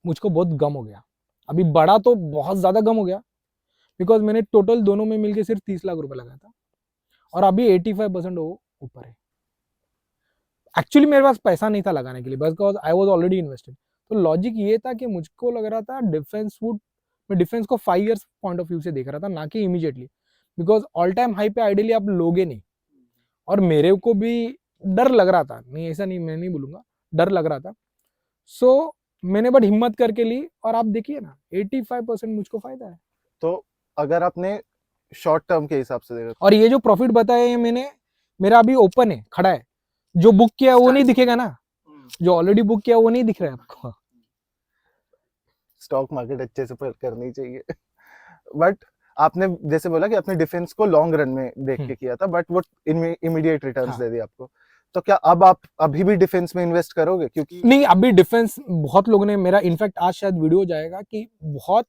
मुझको बहुत गम हो गया। अभी बड़ा तो बहुत ज्यादा गम हो गया बिकॉज मैंने टोटल दोनों में मिलके सिर्फ 30 लाख रुपए लगाया था और अभी 85% वो ऊपर है। एक्चुअली मेरे पास पैसा नहीं था लगाने के लिए because I was already invested. तो लॉजिक ये था कि मुझको लग रहा था मैं डिफेंस को 5 इयर्स पॉइंट ऑफ व्यू से देख रहा था, ना कि immediately, because all time high पे आइडियली आप लोगे नहीं। और मेरे को भी डर लग रहा था, नहीं ऐसा नहीं मैं नहीं बोलूंगा, डर लग रहा था। सो मैंने बट हिम्मत करके ली और आप देखिए ना 85% मुझको फायदा है। तो अगर आपने शॉर्ट टर्म के हिसाब से देखा और ये जो प्रॉफिट बताया है मैंने, मेरा अभी ओपन है, खड़ा है, जो बुक किया है वो नहीं दिखेगा ना, जो ऑलरेडी बुक किया है वो नहीं दिख रहा है आपको। स्टॉक मार्केट अच्छे से करनी चाहिए बट आपने जैसे बोला कि आपने डिफेंस को लॉन्ग रन में देख के किया था, बट वो इमीडिएट रिटर्न्स हाँ। दे दी आपको, तो क्या अब आप अभी भी डिफेंस में इन्वेस्ट करोगे? क्योंकि नहीं, अभी डिफेंस बहुत लोगों ने, मेरा इनफैक्ट आज शायद वीडियो जाएगा कि बहुत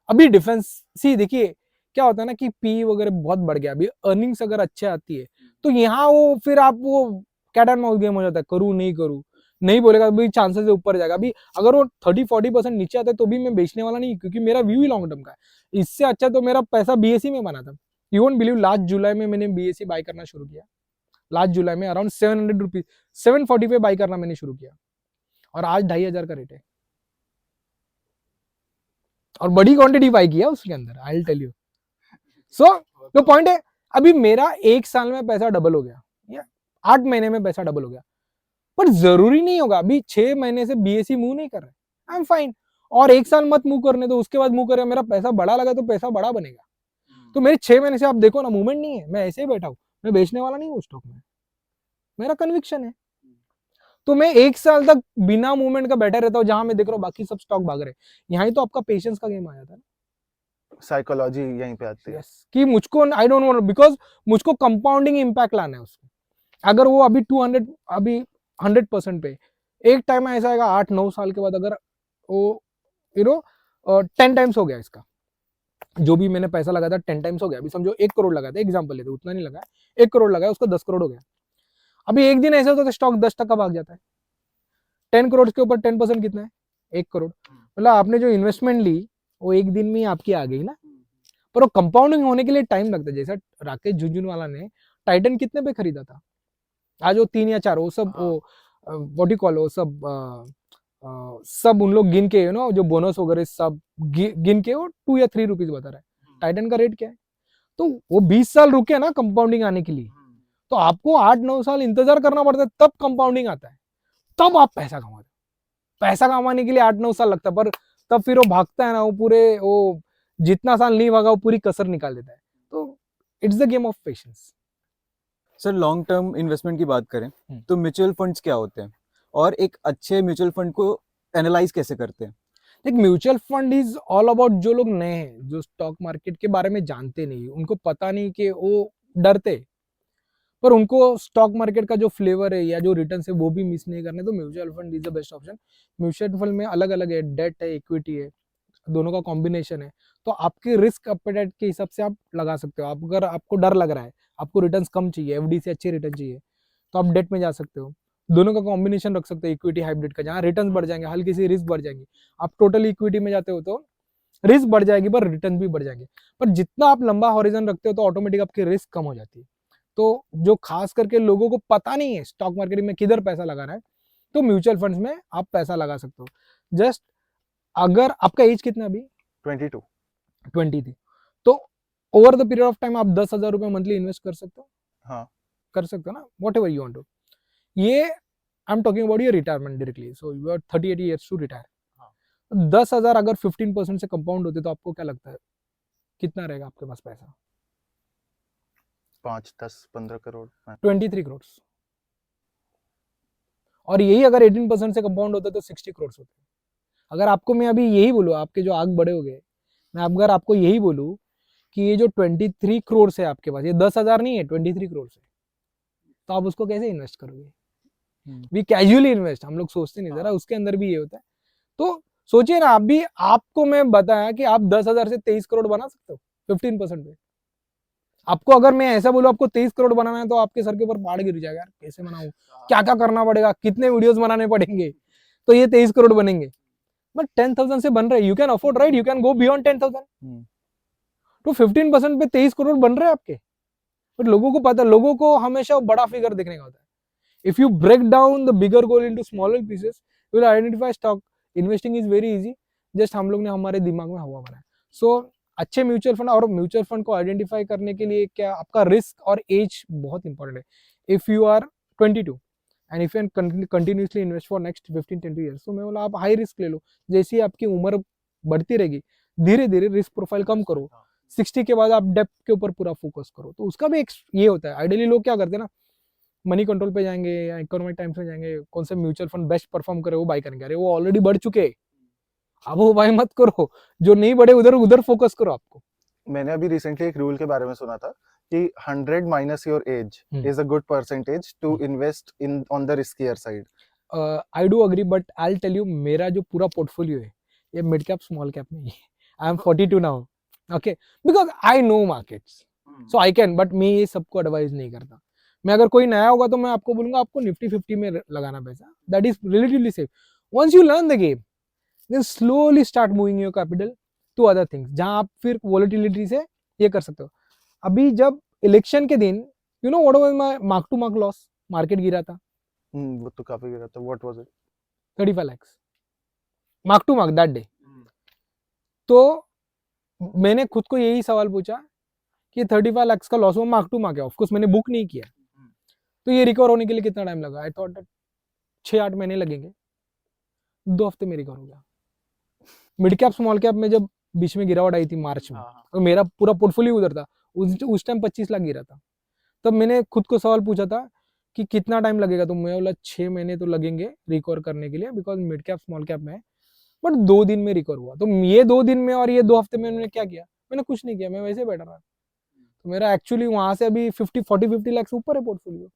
अभी डिफेंस सी देखिए क्या होता है ना कि पी वगैरह बहुत बढ़ गया, अभी अर्निंग्स अगर अच्छे आती है तो यहाँ वो फिर आप वो कैट एंड माउस गेम हो जाता है, करूँ नहीं करूँ, नहीं बोलेगा अभी चांसेस ऊपर जाएगा। अभी अगर वो 30-40% नीचे आता है तो भी मैं बेचने वाला नहीं, क्योंकि मेरा व्यू ही लॉन्ग टर्म का है। इससे अच्छा तो मेरा पैसा बीएससी में बना था। यू वोंट बिलीव, लास्ट जुलाई में मैंने बीएससी बाय करना शुरू किया, लास्ट जुलाई में अराउंड 700 रुपीज 740 पे बाय करना मैंने शुरू किया, और आज 2500 का रेट है, और बड़ी क्वांटिटी बाय किया उसके अंदर, आई विल टेल यू। सो जो पॉइंट है, अभी मेरा 1 साल में पैसा डबल हो गया या 8 महीने में पैसा डबल हो गया, पर जरूरी नहीं होगा अभी 6 महीने से बीएससी मूव नहीं कर रहे, आई एम फाइन, और 1 साल मत मूव करने दो, उसके बाद मूव करेगा, मेरा पैसा बड़ा लगा तो पैसा बड़ा बनेगा। तो मेरे 6 महीने से आप देखो ना, मूवमेंट नहीं है, मैं ऐसे ही बैठा हूं, मैं बेचने वाला नहीं हूं स्टॉक में, मेरा कन्विक्शन है। तो मैं 1 साल तक बिना मूवमेंट का बैठा रहता हूँ, जहां मैं देख रहा हूँ बाकी सब स्टॉक भाग रहे, यहाँ ही तो आपका पेशेंस का गेम आ जाता है ना। साइकोलॉजी यहीं पे आती है। यस, कि मुझको आई डोंट वांट, बिकॉज मुझको कंपाउंडिंग इंपैक्ट लाना है उसको। अगर वो अभी 200 अभी 100% पे, एक टाइम ऐसा आएगा 8-9 साल के बाद, अगर वो 10 टाइम्स हो गया इसका, जो भी मैंने पैसा लगाया था 10 टाइम्स हो गया, अभी समझो 1 करोड़ लगा था, एग्जाम्पल लेते, उतना नहीं लगा, 1 करोड़ लगाया, उसका 10 करोड़ हो गया। अभी एक दिन ऐसा होता है स्टॉक 10% भाग जाता है, 10 करोड़ के ऊपर 10% कितना है, 1 करोड़, मतलब आपने जो इन्वेस्टमेंट ली वो एक दिन में आपकी आ गई ना। पर वो कंपाउंडिंग होने के लिए टाइम लगता है। जैसा राकेश झुंझुनवाला ने टाइटन कितने पे खरीदा था, आज वो 3 या 4, वो सब वो व्हाट यू कॉल, वो सब उन लोग गिन के जो बोनस वगैरह सब गिन के वो 2 या 3 रुपीज बता रहा है। टाइटन का रेट क्या है? तो वो 20 साल रुके ना कंपाउंडिंग आने के लिए, तो आपको 8-9 साल इंतजार करना पड़ता है, तब कंपाउंडिंग आता है, तब आप पैसा कमाते हो। पैसा कमाने के लिए 8-9 साल लगता है, पर तब फिर वो भागता है ना, वो पूरे वो जितना साल नहीं भागा वो पूरी कसर निकाल देता है। तो it's the game of patience. Sir long term investment की बात करें तो म्यूचुअल फंड्स क्या होते हैं, और एक अच्छे म्यूचुअल फंड को एनालाइज कैसे करते हैं? देख, mutual fund is all about जो लोग नए हैं, जो स्टॉक मार्केट के बारे में जानते नहीं, उनको पता नहीं, कि वो डरते, पर उनको स्टॉक मार्केट का जो फ्लेवर है या जो रिटर्न है वो भी मिस नहीं करने, तो mutual fund is the best option. Mutual fund में अलग अलग है, डेट है, इक्विटी है, दोनों का कॉम्बिनेशन है, तो आपके रिस्क एपेटाइट के हिसाब से आप लगा सकते हो। आप अगर आपको डर लग रहा है, आपको रिटर्न्स कम चाहिए, एफडी से अच्छे रिटर्न चाहिए, तो आप डेट में जा सकते हो। दोनों का कॉम्बिनेशन रख सकते हो, इक्विटी हाइब्रिड का, जहाँ रिटर्न बढ़ जाएंगे, हल्की सी रिस्क बढ़ जाएंगी। आप टोटल इक्विटी में जाते हो तो रिस्क बढ़ जाएगी पर रिटर्न भी बढ़ जाएंगे, पर जितना आप लंबा हॉरिजन रखते हो तो ऑटोमेटिक आपकी रिस्क कम हो जाती है। तो जो खास करके लोगों को पता नहीं है स्टॉक मार्केट में किधर पैसा लगाना है, तो म्यूचुअल फंड्स में आप पैसा लगा सकते हो। जस्ट अगर आपका एज कितना अभी 22। 20 थी, तो over the period of time आप 10,000 रुपए मंथली इन्वेस्ट कर सकते हो। हाँ, कर सकते हो ना, whatever you want to. ये I am talking about your retirement directly, so you are 38 years to retire. 10,000 अगर 15% से कंपाउंड होते तो आपको क्या लगता है कितना रहेगा आपके पास पैसा? 5, 10, 15 करोड़। 23 करोड़। और यही अगर 18% से कंपाउंड होता तो 60 करोड़ होते। अगर आपको मैं अभी यही बोलूँ, आपके जो आग बड़े हो गए, मैं अगर आपको यही बोलूँ कि ये जो 23 करोड़ है आपके पास, ये 10,000 नहीं है, 23 करोड़ है, तो आप उसको कैसे इन्वेस्ट करोगे? वी कैजुअली इन्वेस्ट, हम लोग सोचते नहीं, जरा उसके अंदर भी ये होता है। तो सोचिए ना, आप भी, आपको मैं बताया कि आप 10,000 से 23 करोड़ बना सकते हो 15% पे। आपको अगर मैं ऐसा बोलूं आपको 23 करोड़ बनाना है, तो आपके सर के ऊपर पहाड़ गिर जाएगा, यार कैसे बनाऊं, क्या क्या करना पड़ेगा, कितने वीडियोस बनाने पड़ेंगे, तो ये 23 करोड़ बनेंगे। बट 10,000 से बन रहे, you can afford, right, you can go beyond 10,000। तो 15% पे 23 करोड़ बन रहे हैं आपके। बट लोगों को पता, लोगों को हमेशा बड़ा फिगर देखने का होता है। If you break down the bigger goal into smaller pieces, you will identify stock. Investing is very easy, just हम लोग ने हमारे दिमाग में हवा बनाया। सो अच्छे म्यूचुअल फंड, और म्यूचुअल फंड को आइडेंटिफाई करने के लिए क्या, आपका रिस्क और एज बहुत इंपॉर्टेंट है। If you are 22 and if you continuously invest for next 15-20 years, तो मैं बोला आप हाई रिस्क ले लो। जैसे ही आपकी उम्र बढ़ती रहेगी, धीरे धीरे रिस्क प्रोफाइल कम करो, 60 के बाद आप डेप्थ के ऊपर पूरा फोकस करो। तो उसका भी एक ये होता है। आइडियली लोग क्या करते हैं ना, मनी कंट्रोल पे जाएंगे या इकोनॉमिक टाइम्स में जाएंगे, कौन से म्यूचुअल फंड बेस्ट परफॉर्म करे वो बाय करेंगे। अरे वो ऑलरेडी बढ़ चुके हैं, अब वो बाय मत करो, जो नहीं बढ़े उधर उधर फोकस करो। आपको मैंने अभी रिसेंटली एक रूल के बारे में सुना था कि 100 minus your age is a good percentage to invest in on the riskier side. I do agree, but I tell you, मेरा जो पूरा पोर्टफोलियो है ये मिड कैप स्मॉल कैप में ही। I am 42 now, okay, because I know markets, so I can, but मैं ये सबको एडवाइज नहीं करता। मैं अगर कोई नया होगा तो मैं आपको बोलूंगा आपको निफ्टी 50 में लगाना पैसा, that is relatively safe. Once you learn the game, then slowly start moving your capital to other things, जहां आप फिर वॉलेटिलिटी से ये कर सकते हो। अभी जब इलेक्शन के दिन, you know what was my mark to mark loss, market गिरा था वो तो काफी गिरा था। What was it? 35 lakhs mark to mark that day. तो मैंने खुद को यही सवाल पूछा कि 35 lakhs का लॉस हुआ, मार्क टू मार्क है, ऑफकोर्स मैंने बुक नहीं किया, तो ये रिकवर होने के लिए कितना टाइम लगा? आई थॉट 6-8 महीने लगेंगे, 2 हफ्ते में रिकवर हो गया। मिड कैप स्मॉल कैप में जब बीच में गिरावट आई थी मार्च में, तो मेरा पूरा पोर्टफोलियो उधर था, उस टाइम 25 लाख गिरा था। तब मैंने खुद को सवाल पूछा था कि कितना टाइम लगेगा, तो मैं बोला 6 महीने तो लगेंगे रिकवर करने के लिए, because mid cap small cap में है। बट 2 दिन में रिकवर हुआ। तो ये 2 दिन में और ये 2 हफ्ते में मैंने क्या किया? मैंने कुछ नहीं किया, मैं वैसे बैठा रहा। तो मेरा एक्चुअली वहां से अभी 50 लाख से ऊपर है पोर्टफोलियो,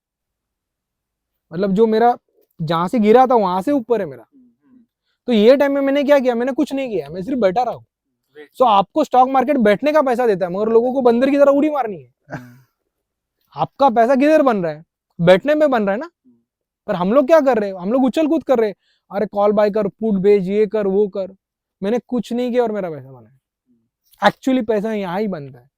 मतलब जो मेरा जहां से गिरा था वहां से ऊपर है मेरा। तो ये टाइम में मैंने क्या किया? मैंने कुछ नहीं किया, मैं सिर्फ बैठा रहा हूँ। सो आपको स्टॉक मार्केट बैठने का पैसा देता है, मगर लोगों को बंदर की तरह उड़ी मारनी है। आपका पैसा किधर बन रहा है? बैठने में बन रहा है ना। पर हम लोग क्या कर रहे हैं? हम लोग उछल कूद कर रहे हैं, अरे कॉल बाय कर, पुट बेच, ये कर वो कर। मैंने कुछ नहीं किया और मेरा पैसा बना है। एक्चुअली पैसा यहाँ ही बनता है।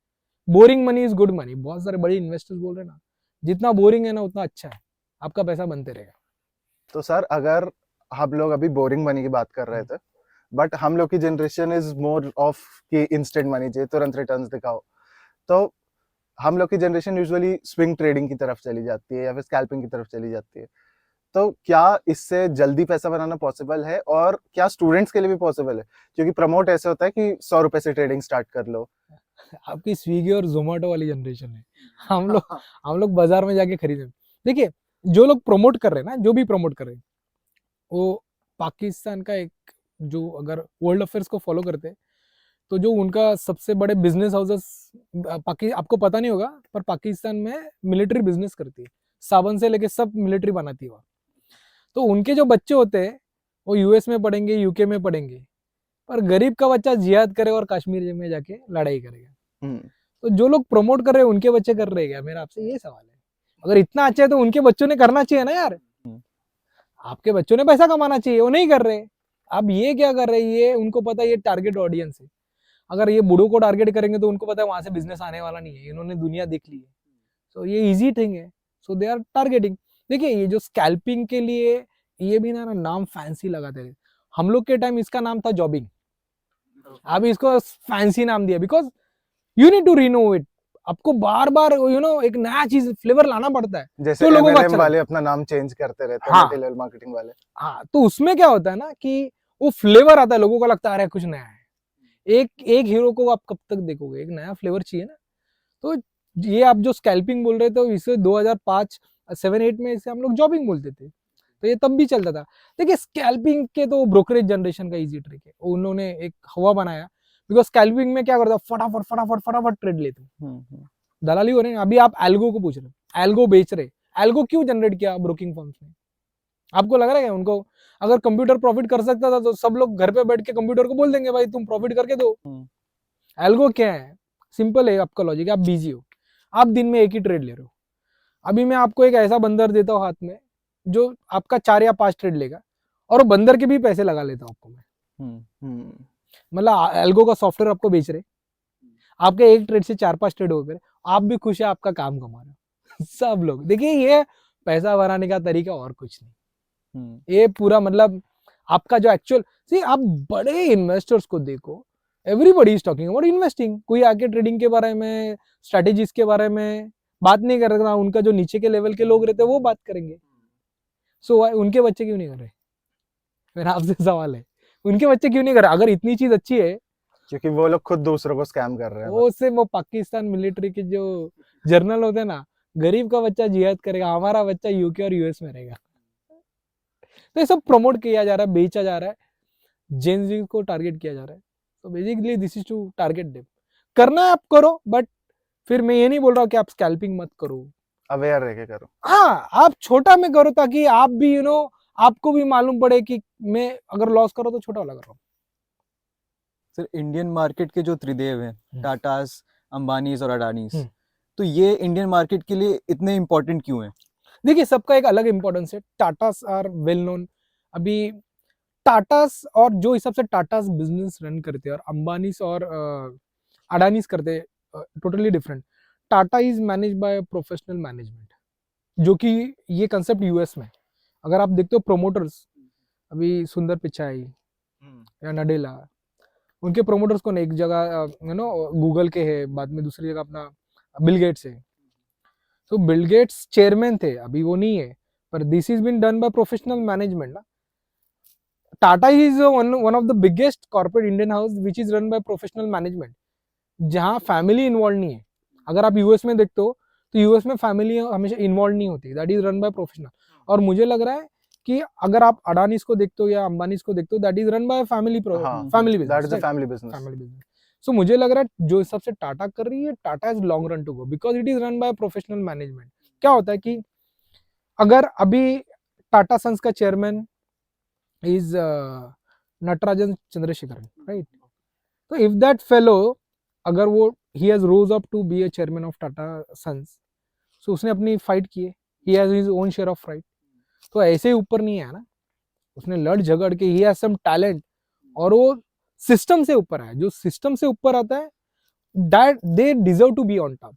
Boring money is good money. बहुत सारे बड़े इन्वेस्टर्स बोल रहे हैं ना, जितना बोरिंग है ना उतना अच्छा है, आपका पैसा बनते रहेगा। तो सर अगर हम लोग अभी बोरिंग मनी की बात कर रहे थे, बट हम लोग की जनरेशन इज मोर ऑफ कि इंस्टेंट मनी चाहिए, तुरंत रिटर्न्स दिखाओ, तो हम लोग की जनरेशन यूजुअली स्विंग ट्रेडिंग की तरफ चली जाती है या फिर स्कैल्पिंग की तरफ चली जाती है। तो क्या इससे जल्दी पैसा बनाना पॉसिबल है, और क्या स्टूडेंट्स के लिए भी पॉसिबल है? क्योंकि प्रमोट ऐसे होता है कि 100 रुपए से ट्रेडिंग स्टार्ट कर लो। आपकी स्विगी और जोमेटो वाली जनरेशन है। हम लोग बाजार में जाके खरीदे। देखिए, जो लोग प्रमोट कर रहे हैं ना, जो भी प्रमोट कर रहे हैं, वो पाकिस्तान का एक, जो अगर वर्ल्ड अफेयर्स को फॉलो करते हैं तो जो उनका सबसे बड़े बिजनेस हाउसेस, आपको पता नहीं होगा पर पाकिस्तान में मिलिट्री बिजनेस करती है, साबुन से लेके सब मिलिट्री बनाती है वहाँ। तो उनके जो बच्चे होते हैं वो यूएस में पढ़ेंगे, यूके में पढ़ेंगे, पर गरीब का बच्चा जिहाद करे और कश्मीर में जाके लड़ाई करेगा। तो जो लोग प्रमोट कर रहे हैं उनके बच्चे कर रहे हैं क्या? मेरा आपसे ये सवाल है। अगर इतना अच्छा है तो उनके बच्चों ने करना चाहिए ना यार। आपके बच्चों ने पैसा कमाना चाहिए, वो नहीं कर रहे। अब ये क्या कर रहे हैं? ये उनको पता है ये टारगेट ऑडियंस है। अगर ये बूढ़ों को टारगेट करेंगे तो उनको पता है वहां से बिजनेस आने वाला नहीं है, इन्होंने दुनिया देख ली है। सो ये इजी थिंग है, सो दे आर टारगेटिंग। देखिए, ये जो स्कैल्पिंग के लिए ये भी ना नाम फैंसी लगाते थे। हम लोग के टाइम इसका नाम था जॉबिंग, अब इसको फैंसी नाम दिया, because you need to renovate. आपको बार बार एक नया चीज फ्लेवर लाना पड़ता है, जैसे तो लोगों को MLM अच्छा वाले अपना नाम चेंज करते रहते हैं, हाँ। मटेरियल मार्केटिंग वाले। हाँ, तो उसमें क्या होता है ना कि वो फ्लेवर आता है, लोगों को लगता है अरे कुछ नया है। एक हीरो को आप कब तक देखोगे? एक नया फ्लेवर चाहिए ना। तो ये आप जो स्कैल्पिंग बोल रहे थे, इसे 2005-7-8 में इसे हम लोग जॉबिंग बोलते थे, तो ये तब भी चलता था। देखिए, स्कैल्पिंग के तो ब्रोकरेज जनरेशन का इजी ट्रिक है, उन्होंने एक हवा बनाया। बिकॉज स्कैल्पिंग में क्या करता है, फटाफट फटाफट फटाफट ट्रेड लेते हो, दलाली हो रहे हैं। अभी आप एल्गो को पूछ रहे हो, एल्गो बेच रहे, एल्गो क्यों जनरेट किया ब्रोकिंग फर्म्स ने? आपको लग रहा है उनको अगर कंप्यूटर प्रॉफिट कर सकता था तो सब लोग घर पे बैठ के कंप्यूटर को बोल देंगे भाई तुम प्रॉफिट करके दो। एल्गो क्या है? सिंपल है आपका लॉजिक। आप बिजी हो, आप दिन में एक ही ट्रेड ले रहे हो। अभी मैं आपको एक ऐसा बंदर देता हूँ हाथ में जो आपका 4 या 5 ट्रेड लेगा, और वो बंदर के भी पैसे लगा लेता हूँ आपको मैं। मतलब एल्गो का सॉफ्टवेयर आपको बेच रहे, आपके एक ट्रेड से 4-5 ट्रेड हो गए, आप भी खुश है, आपका काम कमा रहे हो। सब लोग देखिए, ये पैसा बनाने का तरीका और कुछ नहीं। ये पूरा मतलब आपका जो एक्चुअल आप बड़े इन्वेस्टर्स को देखो, everybody is talking about investing. कोई आके ट्रेडिंग के बारे में, स्ट्रेटेजीज के बारे में बात नहीं कर रहा। उनका जो नीचे के लेवल के लोग रहते हैं वो बात करेंगे। सो उनके बच्चे क्यों नहीं कर रहे? मेरा आपसे सवाल है, उनके बच्चे क्यों नहीं कर रहे? अगर इतनी चीज अच्छी है, क्योंकि वो लोग खुद दूसरों को स्कैम कर रहे हैं। वो से वो पाकिस्तान मिलिट्री के जो जर्नल होते हैं ना, गरीब का बच्चा जिहाद करेगा, हमारा बच्चा यूके और यूएस में रहेगा। तो ये सब प्रमोट किया जा रहा है, बेचा जा रहा है, जेन जी को टारगेट किया जा रहा है। तो basically this is to target them. करना है आप करो, बट फिर मैं ये नहीं बोल रहा हूँ कि आप स्कैल्पिंग मत करो। अवेयर रह के करो। हाँ, आप छोटा में करो ताकि आप भी आपको भी मालूम पड़े कि मैं अगर लॉस करो तो छोटा वाला कर रहा हूँ। सर इंडियन मार्केट के जो त्रिदेव हैं, टाटास, अंबानीज और अडानीज, हम्म। तो ये इंडियन मार्केट के लिए इतने इंपॉर्टेंट क्यों हैं? देखिए, सबका एक अलग इंपॉर्टेंस है। Tatas are well known. अभी टाटास और जो हिसाब से टाटास बिजनेस रन करते हैं और अंबानीस और अडानीस करते हैं, totally different. Tata is manage by professional management, जो कि ये कंसेप्ट यूएस में। अगर आप देखते हो प्रोमोटर्स, अभी सुंदर पिचाई या नडेला, उनके प्रोमोटर्स कौन है? एक जगह गूगल के है, बाद में दूसरी जगह अपना बिल गेट्स है। तो बिल गेट्स चेयरमैन थे, अभी वो नहीं है, पर this is been done by professional management ना। Tata is one of the biggest corporate Indian house which is run by professional management, जहां फैमिली इन्वॉल्व नहीं है। अगर आप यूएस में देखते हो तो यूएस में फैमिली हमेशा इन्वॉल्व नहीं होती, that is run by professional. और मुझे लग रहा है कि अगर आप अडानीस को देखते हो या अंबानीस को देखते हो, that is run by family family that is a business, family business. Family business. So मुझे लग रहा है जो हिसाब से टाटा कर रही है, Tata is long run to go because it is run by professional management. क्या होता है कि अगर अभी टाटा सन्स का chairman is Natarajan Chandrasekaran, right? तो इफ दैट फेलो, अगर वो he has rose up to be a chairman of Tata Sons, so उसने अपनी फाइट की है, he has his own share of fight। तो ऐसे ही ऊपर नहीं आया ना, उसने लड़ झगड़ के, he has some talent, और वो सिस्टम से ऊपर आया। जो सिस्टम से ऊपर आता है, that they deserve to be on top।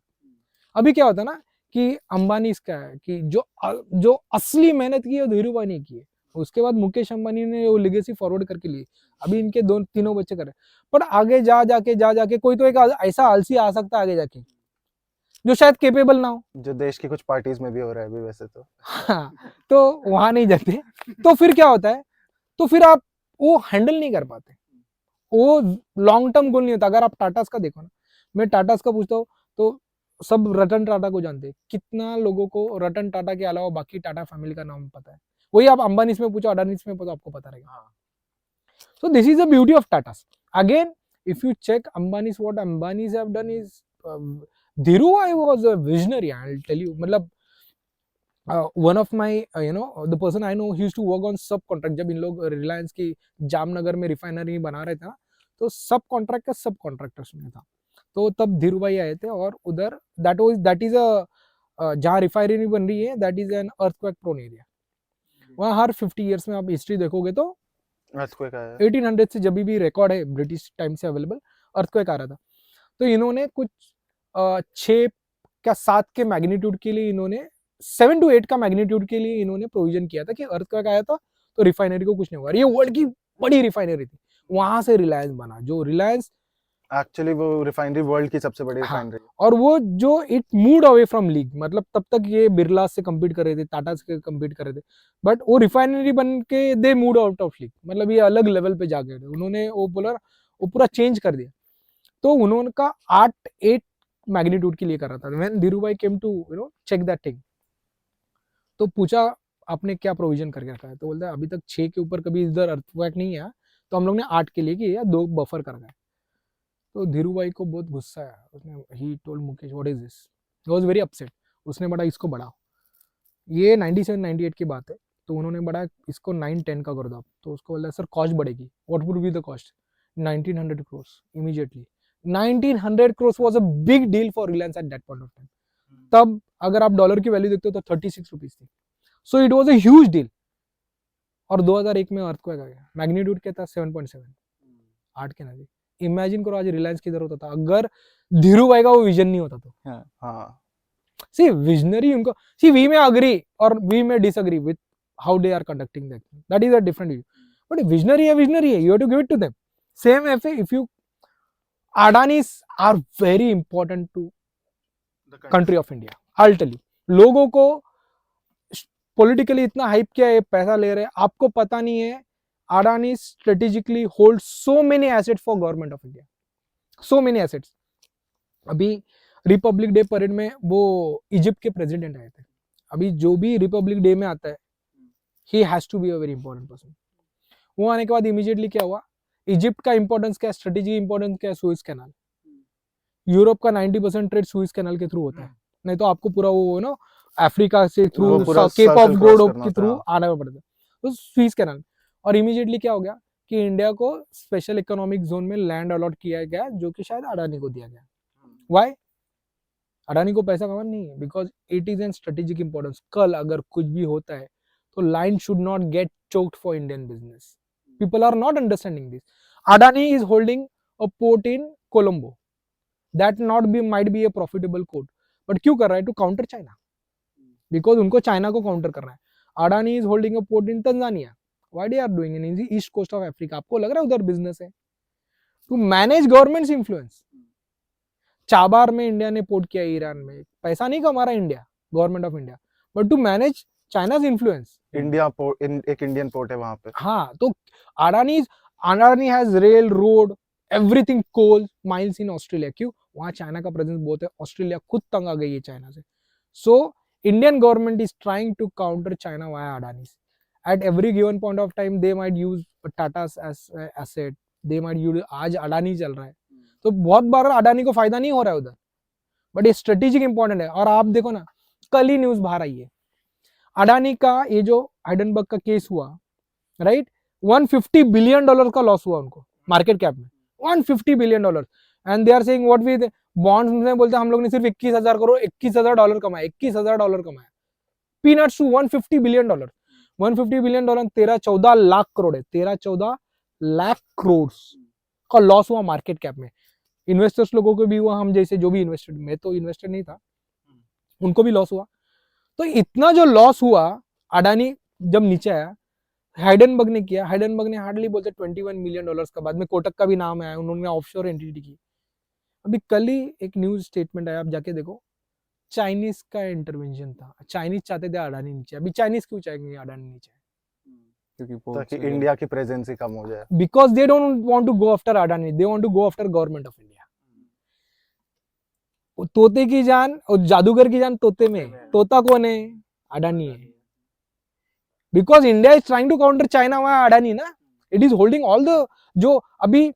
अभी क्या होता है ना कि अंबानी इसका है कि जो असली मेहनत की है धीरू भाई ने की है, उसके बाद मुकेश अंबानी ने वो लेगेसी फॉरवर्ड करके ली। अभी इनके तीनों बच्चे करे, पर आगे जाके कोई तो एक ऐसा आलसी आ सकता है आगे जाके जो शायद केपेबल ना हो, जो देश की कुछ पार्टीज में भी हो रहा है अभी वैसे तो। हाँ, तो वहां नहीं जाते। तो फिर क्या होता है, तो फिर आप वो हैंडल नहीं कर पाते, वो लॉन्ग टर्म गोल नहीं होता। अगर आप टाटास का देखो ना, मैं टाटास का पूछता हूँ तो सब रतन टाटा को जानते हैं। कितना लोगों को रतन टाटा के अलावा बाकी टाटा फैमिली का नाम पता है? वही आप अंबानीस में पूछो, अडानीस में पूछो, आपको पता रहेगा। So this is the beauty of Tatas. Again, if you check Ambani's, what Ambani's have done is, Dhirubhai was a visionary. I'll tell you. मतलब one of my the person I know, he used to work on subcontract. जब इन लोग रिलायंस की जामनगर में refinery बना रहे थे ना, तो सब कॉन्ट्रैक्ट का सब कॉन्ट्रैक्टर्स में था। तो तब धीरूभाई आए थे, और उधर दैट इज जहाँ रिफाइनरी बन रही है, that is an earthquake prone area. वहाँ हर 50 ईयर्स में आप हिस्ट्री देखोगे तो अर्थक्वेक आया 1800 से जब भी रिकॉर्ड है ब्रिटिश टाइम से अवेलेबल, अर्थक्वेक आ रहा था। तो इन्होंने कुछ 6 या 7 के मैग्नीट्यूड के लिए, इन्होंने 7 to 8 का मैग्नीट्यूड के लिए इन्होंने प्रोविजन किया था कि अर्थक्वेक आया था तो रिफाइनरी को कुछ नहीं हुआ। ये वर्ल्ड की बड़ी रिफाइनरी थी, वहां से रिलायंस बना। जो रिलायंस एक्चुअली वो रिफाइनरी वर्ल्ड की सबसे बड़ी रिफाइनरी। और वो जो it moved away from league, मतलब तब तक ये बिरला से कम्पीट कर रहे थे, टाटा से कम्पीट कर रहे थे, बट वो रिफाइनरी बन के they moved out of league, मतलब ये अलग लेवल पे जाके उन्होंने वो बोला, वो पूरा चेंज कर दिया। तो उन्होंने का 8 मैग्नीट्यूड के लिए कर रहा था। When Dhirubhai came to check that thing, तो पूछा आपने क्या प्रोविजन करके रखा है? तो बोलता है अभी तक 6 के ऊपर कभी इधर अर्थक्वेक नहीं आया, तो हम लोग ने 8 के लिए किया, 2 बफर कर गए। तो धीरूभाई को बहुत गुस्सा आया, उसने he told Mukesh what is this, he was very upset. उसने बढ़ा इसको बढ़ाओ, ये 97-98 की बात है, तो उन्होंने बढ़ा इसको 9-10 का कर दो। तो उसको बोला सर कॉस्ट बढ़ेगी, what would be the cost? 1900 crores immediately. 1900 crores was a big deal for Reliance at that point of time. तब अगर आप डॉलर की वैल्यू देखते हो तो 36 रुपीज थी, so it was a huge deal. और 2001 में अर्थक्वेक आ गया, मैग्नीट्यूड क्या था? 7.7, 8 के नजदीक। इमेजिन करो आज रिलायंस किधर होता था अगर धीरूभाई का वो विजन नहीं होता तो। हाँ सी विजनरी उनको, सी वी में अग्री और वी में disagree with how they are conducting that is a different view, but visionary है, you have to give it to them. Same if you Adanis are very important to country of India. I tell you, लोगों को politically इतना hype किया है, पैसा ले रहे हैं, आपको पता नहीं है Adani strategically holds so many assets for government of India, so many assets। अभी रिपब्लिक डे परेड में वो इजिप्ट के प्रेसिडेंट आए थे। अभी जो भी रिपब्लिक डे में आता है, he has to be a very important person. वो आने के बाद इमीडिएटली क्या हुआ, इजिप्ट का इंपॉर्टेंस क्या है, स्ट्रेटेजिक इंपॉर्टेंस क्या है, सुएज कैनाल। यूरोप का 90% ट्रेड सुएज कैनाल के थ्रू होता है, नहीं तो आपको पूरा वो ना अफ्रीका से थ्रू वो पूरा cape of circle good cross करना के होता थ्रू है। आना पड़ता है, तो सुएज कैनाल। और इमीडिएटली क्या हो गया कि इंडिया को स्पेशल इकोनॉमिक जोन में लैंड अलॉट किया गया, जो कि शायद अडानी को दिया गया। व्हाई? अडानी को पैसा कमाना नहीं है, because it is an strategic importance. कल अगर कुछ भी होता है तो line should not get choked for Indian business. People are not understanding this. Adani is holding a port in Colombo, that not be might be a profitable port, but क्यों कर रहा है? टू काउंटर चाइना, बिकॉज उनको China को counter करना है। Adani is holding a port in Tanzania, why they are doing in east coast of Africa? आपको लग रहा है उधर बिजनेस है? To manage governments influence. Chabahar में इंडिया ने पोर्ट किया, ईरान में, पैसा नहीं कमा रहा India, government of India, but to manage China's influence. India port, एक इंडियन पोर्ट है वहां पे। हाँ, तो Adani has rail, road, everything, coal mines in Australia. क्यों? वहां चाइना का प्रेजेंस बहुत है, ऑस्ट्रेलिया खुद तंग आ गई है चाइना से। So Indian government is trying to counter China via Adani. At every given point of time they might use Tata asset, they might use, आज अडानी चल रहा है, तो बहुत बार अडानी को फायदा नहीं हो रहा है उधर, बट ये स्ट्रेटेजिक इंपॉर्टेंट है। और आप देखो ना, कल ही न्यूज बाहर आई है, अडानी का ये जो हाइडेनबर्ग का केस हुआ, राइट, $150 बिलियन का लॉस हुआ उनको मार्केट कैप में, $150 billion. And they are saying what we bonds में बोलते हैं हम लोग ने सिर्फ $21,000 $21,000 कमाया, $21,000 कमाया, peanuts to $150 billion. $150 billion 13-14 lakh crore है, 13-14 लाख करोड़ का लॉस हुआ मार्केट कैप में। इन्वेस्टर्स लोगों को भी हुआ, हम जैसे जो भी इन्वेस्टेड, मैं तो इन्वेस्टर नहीं था, उनको भी लॉस हुआ। तो इतना जो लॉस हुआ, अडानी जब नीचे आया, हाइडेनबर्ग ने किया, हाइडेनबर्ग ने हार्डली बोलते $21 मिलियन का, बाद में कोटक का भी नाम आया, उन्होंने ऑफशोर एंटिटी की। अभी कल ही एक न्यूज स्टेटमेंट आया, आप जाके देखो, चाइनीज का इंटरवेंशन था, चाइनीज चाहते थे अडानी नीचे। अभी चाइनीज क्यों चाहेंगे अडानी नीचे? क्योंकि ताकि ports इंडिया की प्रेजेंस ही कम हो जाए। Because they don't want to go after Adani, they want to go after government of India. तोते की जान और जादूगर की जान तोते में, तोता कौन है? अडानी है। Because India is trying to counter China, वहां अडानी ना, it is holding all the, जो अभी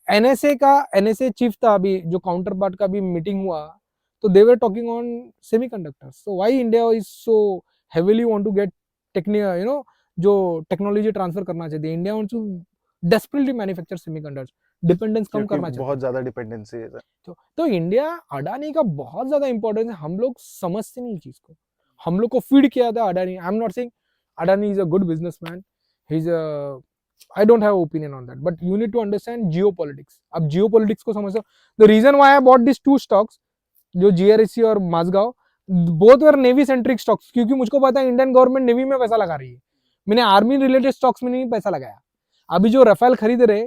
एनएसए चीफ था, अभी जो काउंटर पार्ट का भी मीटिंग हुआ, तो they were talking on semiconductors. So why India is so heavily want to get technical, जो टेक्नोलॉजी ट्रांसफर करना चाहती है, India wants to desperately manufacture semiconductors, dependence कम क्योंकि करना चाहती है। बहुत ज्यादा डिपेंडेंसी है। तो इंडिया अडानी का बहुत ज्यादा इंपॉर्टेंस है, हम लोग समझते नहीं चीज को, हम लोग को फीड किया था अडानी। आई am not saying Adani is a good businessman, he is I don't have opinion on that, but you need to understand geopolitics. अब geopolitics को समझो, the reason why I bought these two stocks, जो GRSC और Mazgaon, both were navy centric stocks, क्योंकि मुझको पता है Indian government navy में पैसा लगा रही है, मैंने आर्मी रिलेटेड स्टॉक्स में नहीं पैसा लगाया। अभी जो रफेल खरीद रहे,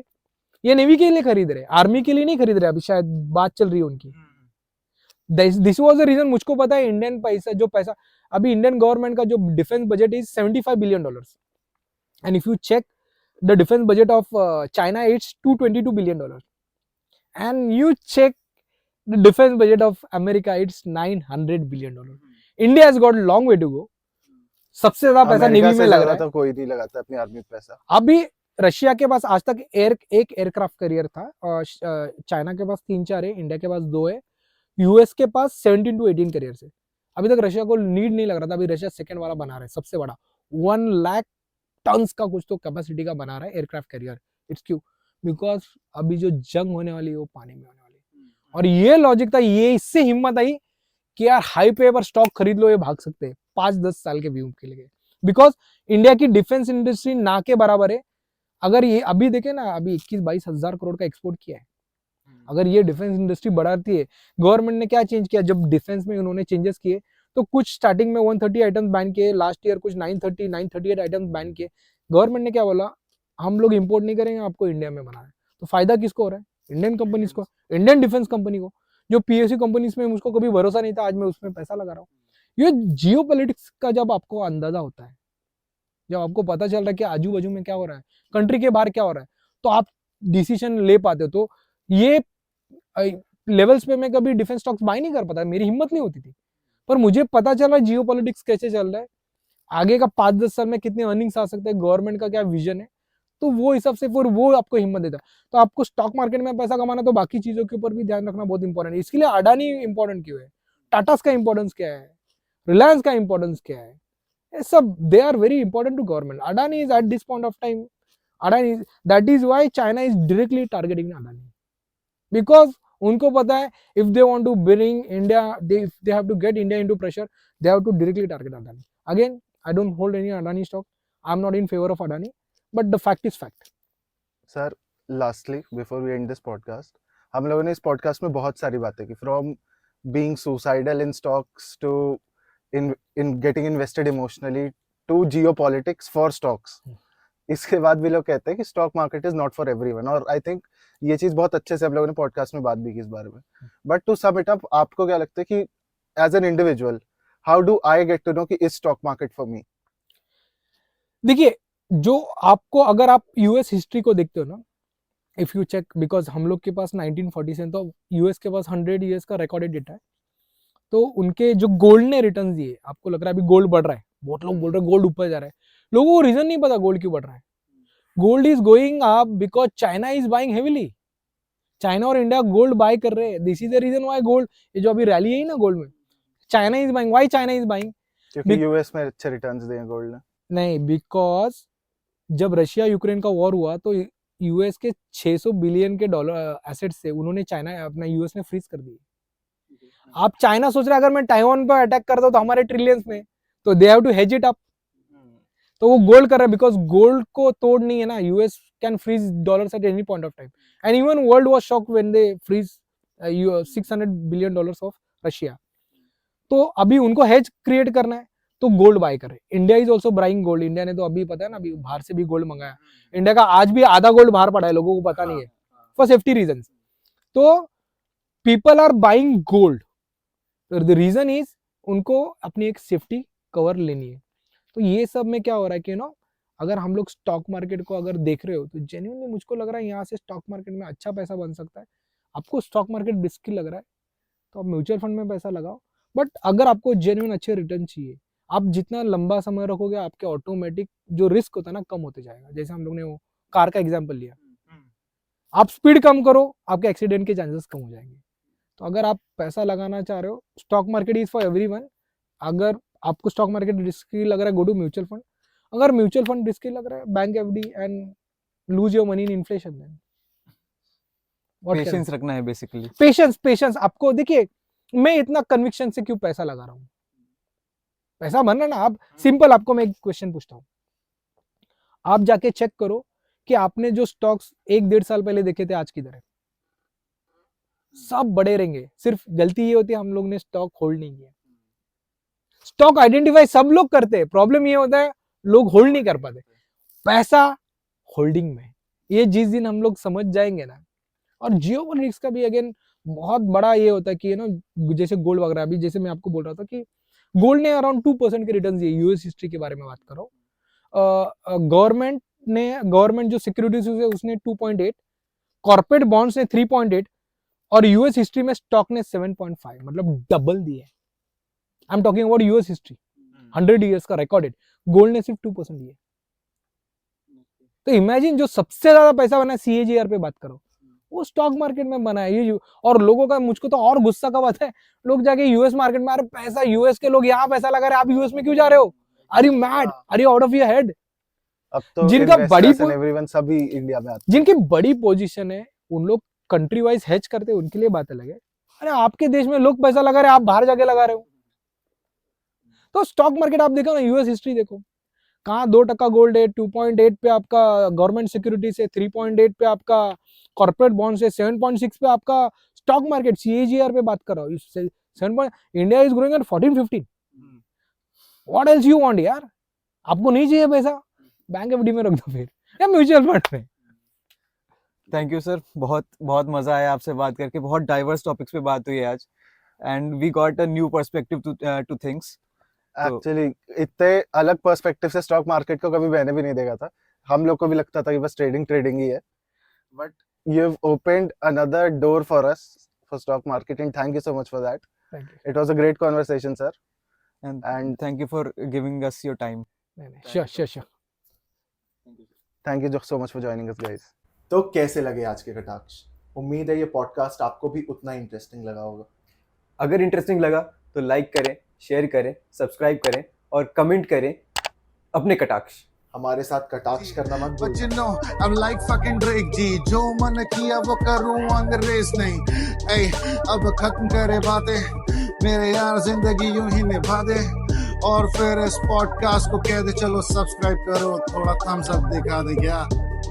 ये नेवी के लिए खरीद रहे, आर्मी के लिए नहीं खरीद रहे, अभी शायद बात चल रही है उनकी। दिस वाज द रीजन, मुझको पता है इंडियन पैसा, जो पैसा अभी इंडियन गवर्नमेंट का जो defence budget is $75 billion, and if you check the defense budget of China, it's $222 billion, and you check the defense budget of America, it's $900 billion. India has got long way to go. सबसे ज्यादा पैसा navy में लग रहा है, तो कोई नहीं लगाता अपनी आर्मी पैसा। अभी रशिया के पास आज तक एक एयरक्राफ्ट कैरियर था, और चाइना के पास 3-4 है, इंडिया के पास 2 है, यूएस के पास 17 to 18 कैरियर है। अभी तक रशिया को नीड नहीं लग रहा था, अभी रशिया सेकंड वाला बना रहा है, सबसे बड़ा 1 लाख टन्स का कुछ तो कैपेसिटी का बना रहा है एयरक्राफ्ट कैरियर। इट्स क्यों? बिकॉज अभी जो जंग होने वाली है वो पानी में होने वाली है, और ये लॉजिक था, ये इससे हिम्मत आई कि यार हाई पे पर स्टॉक खरीद लो, ये भाग सकते हैं 5-10 साल के व्यू के लिए, बिकॉज इंडिया की डिफेंस इंडस्ट्री ना के बराबर है। अगर ये अभी देखे ना, अभी 21-22 हजार करोड़ का एक्सपोर्ट किया है, अगर ये डिफेंस इंडस्ट्री बढ़ाती है, गवर्नमेंट ने क्या चेंज किया, जब डिफेंस में उन्होंने चेंजेस किए, तो कुछ स्टार्टिंग में 130 आइटम्स बैन किए, लास्ट ईयर कुछ 938 आइटम्स बैन किए। गवर्नमेंट ने क्या बोला, हम लोग इंपोर्ट नहीं करेंगे, आपको इंडिया में बनाना है। तो फायदा किसको हो रहा है? इंडियन कंपनीज को, इंडियन डिफेंस कंपनी को। जो पीएसयू कंपनीज में मुझको कभी भरोसा नहीं था, आज मैं उसमें पैसा लगा रहा हूँ। ये जियोपॉलिटिक्स का जब आपको अंदाजा होता है, जब आपको पता चल रहा है कि आजू बाजू में क्या हो रहा है, कंट्री के बाहर क्या हो रहा है, तो आप डिसीजन ले पाते हो। तो ये लेवल्स पे मैं कभी डिफेंस स्टॉक्स बाय नहीं कर पाता, मेरी हिम्मत नहीं होती थी। पर मुझे पता चला जियो पॉलिटिक्स कैसे चल रहा है, आगे का 5-10 साल में कितने अर्निंग्स आ सकते हैं, गवर्नमेंट का क्या विजन है, तो वो हिसाब से फिर वो आपको हिम्मत देता है। तो आपको स्टॉक मार्केट में पैसा कमाना तो बाकी चीजों के ऊपर भी ध्यान रखना बहुत इंपॉर्टेंट है। इसके लिए अडानी इंपॉर्टेंट क्यों है, टाटास का इंपॉर्टेंस क्या है, रिलायंस का इंपॉर्टेंस क्या है, ये सब they are very important to government. Adani is at this point of time, Adani, that is why China is directly targeting Adani, because उनको पता है if they want to bring India, they have to get India into pressure, they have to directly target Adani. Again, I don't hold any Adani stock, I'm not in favor of Adani, but the fact is fact. Sir lastly before we end this podcast, हम लोगों ने इस podcast में बहुत सारी बातें की, from being suicidal in stocks to in getting invested emotionally to geopolitics for stocks. इसके बाद भी लोग कहते हैं कि stock market is not for everyone, और आई थिंक ये चीज बहुत अच्छे से हम लोगों ने पॉडकास्ट में बात भी की इस बारे में। But to sum it up, आपको क्या लगता है कि as an individual how do I get to know कि is stock market for me? देखिए, जो आपको, अगर आप यूएस हिस्ट्री को देखते हो ना, इफ यू चेक, बिकॉज हम लोग के पास 1947, तो यूएस के पास 100 ईयर्स का रिकॉर्डेड डेटा है, तो उनके जो गोल्ड ने रिटर्न दिए, आपको लग रहा है अभी गोल्ड बढ़ रहा है, बहुत लोग बोल रहे हैं गोल्ड ऊपर जा रहा है, लोगों को रीजन नहीं पता गोल्ड क्यों बढ़ रहा है। Gold is going up because China is buying heavily, China और इंडिया गोल्ड बाय कर रहे हैं, this is the reason why gold, ये जो अभी रैली है ना गोल्ड में, China is buying, why China is buying, क्योंकि यूएस में अच्छे रिटर्न्स दिए गोल्ड ने? नहीं, बिकॉज जब रशिया यूक्रेन का वॉर हुआ तो यूएस के 600 बिलियन के डॉलर एसेट्स से उन्होंने चाइना, अपना यूएस ने फ्रीज कर दिए। आप चाइना सोच रहे हैं अगर मैं ताइवान पर अटैक करता हूं तो हमारे ट्रिलियंस में, तो they have to hedge it up, तो वो गोल्ड कर रहा है, बिकॉज गोल्ड को तोड़ नहीं है ना, US can freeze dollars at any point of time, and even world was shocked when they freeze 600 billion dollars of Russia. तो अभी उनको हेज क्रिएट करना है तो गोल्ड बाय करे। India is also buying gold, India ने तो अभी पता है ना, अभी बाहर से भी गोल्ड मंगाया, इंडिया का आज भी आधा गोल्ड बाहर पड़ा है, लोगों को पता नहीं है, फॉर सेफ्टी रीजन। तो people are buying gold, the reason is उनको अपनी एक सेफ्टी कवर लेनी है। तो ये सब में क्या हो रहा है कि नो, अगर हम लोग स्टॉक मार्केट को अगर देख रहे हो तो जेन्युइनली मुझको लग रहा है यहाँ से स्टॉक मार्केट में अच्छा पैसा बन सकता है। आपको स्टॉक मार्केट रिस्की लग रहा है तो आप म्यूचुअल फंड में पैसा लगाओ, बट अगर आपको जेन्युइन अच्छे रिटर्न चाहिए, आप जितना लंबा समय रखोगे आपके ऑटोमेटिक जो रिस्क होता है ना कम होते जाएगा। जैसे हम लोग ने वो कार का एग्जाम्पल लिया, आप स्पीड कम करो आपके एक्सीडेंट के चांसेस कम हो जाएंगे। तो अगर आप पैसा लगाना चाह रहे हो, stock market is for everyone. अगर आपको स्टॉक मार्केट रिस्की लग रहा है, गो टू म्यूचुअल फंड। अगर म्यूचुअल फंड रिस्की लग रहा है, bank FD and lose your money in inflation. Then patience रखना है बेसिकली। पेशेंस आपको, देखिए मैं इतना कन्विक्शन से क्यों पैसा लगा रहा हूँ, पैसा बनना ना। आप सिंपल, आपको मैं एक क्वेश्चन पूछता हूँ, आप जाके चेक करो कि आपने जो स्टॉक्स 1-1.5 साल पहले देखे थे आज किधर है, सब बड़े रहेंगे। सिर्फ गलती ये होती है हम लोग ने स्टॉक होल्ड नहीं किया। स्टॉक आइडेंटिफाई सब लोग करते हैं, प्रॉब्लम ये होता है लोग होल्ड नहीं कर पाते। पैसा होल्डिंग में, ये जिस दिन हम लोग समझ जाएंगे ना। और जियोपॉलिटिक्स का भी अगेन बहुत बड़ा ये होता है कि ना, जैसे गोल्ड वगैरह, अभी जैसे मैं आपको बोल रहा था कि गोल्ड ने अराउंड 2% के रिटर्न दिए। यूएस हिस्ट्री के बारे में बात करो, गवर्नमेंट जो सिक्योरिटीज है उसने 2.8, कॉर्पोरेट बॉन्ड्स ने 3.8, और यूएस हिस्ट्री में स्टॉक ने 7.5, मतलब डबल दिए। आई am talking about US history, 100 years का रिकॉर्डेड। गोल्ड ने सिर्फ 2% दिए। तो इमेजिन जो सबसे ज्यादा पैसा बना है, सीएजीआर पे बात करो, वो स्टॉक मार्केट में बना है। ये और लोगों का, मुझको तो और गुस्सा का बात है, लोग जाके यूएस मार्केट में, अरे पैसा यूएस के लोग यहाँ पैसा लगा रहे हैं, आप यूएस में क्यों जा रहे हो? Are you mad? Are you out of your head? अब तो जिनका बड़ी एवरीवन सभी इंडिया में आते, जिनकी बड़ी पोजीशन है, उन लोग कंट्री वाइज हेज करते हैं, उनके लिए बात अलग है। अरे आपके देश में लोग पैसा लगा रहे हैं, आप बाहर जाके लगा रहे हो। तो स्टॉक मार्केट आप देखो ना, यूएस हिस्ट्री देखो, कहाँ 2% गोल्ड है, 2.8 पे आपका गवर्नमेंट सिक्योरिटी से, 3.8 पे आपका कॉर्पोरेट बॉन्ड से, 7.6 पे आपका स्टॉक मार्केट। सीएजीआर पे बात कर रहा हूँ, 7. India is growing at 14-15। What else you want यार? आपको नहीं चाहिए पैसा, बैंक एफडी में रख दो फिर, या म्यूचुअल फंड में। थैंक यू सर, बहुत बहुत मजा आया आपसे बात करके। बहुत डाइवर्स टॉपिक्स पे बात हुई है आज, and we got a new perspective to things. Actually इतने अलग पर्सपेक्टिव से स्टॉक मार्केट को कभी मैंने भी नहीं देखा था। हम लोग को भी लगता था कि बस ट्रेडिंग ही है, but you have opened another door for us for stock marketing. Thank you so much for that. Thank you. It was a great conversation, sir. And thank you for giving us your time. Sure. Thank you so much for joining us, guys. तो कैसे लगे आज के कटाक्ष? उम्मीद है ये podcast आपको भी उतना इंटरेस्टिंग लगा होगा। अगर इंटरेस्टिंग लगा तो लाइक करें, शेयर करें, सब्सक्राइब करें और कमेंट करें अपने कटाक्ष। हमारे साथ कटाक्ष करना मत But you भूलना। know, I'm like fucking Drake G. जो मन किया वो करूँ अंग्रेज नहीं। ऐ अब खत्म करे बातें, मेरे यार जिंदगी यूं ही निभा दे। और फिर इस पॉडकास्ट को कह दे चलो सब्सक्राइब करो, थोड़ा थम्स अप दिखा दे क्या।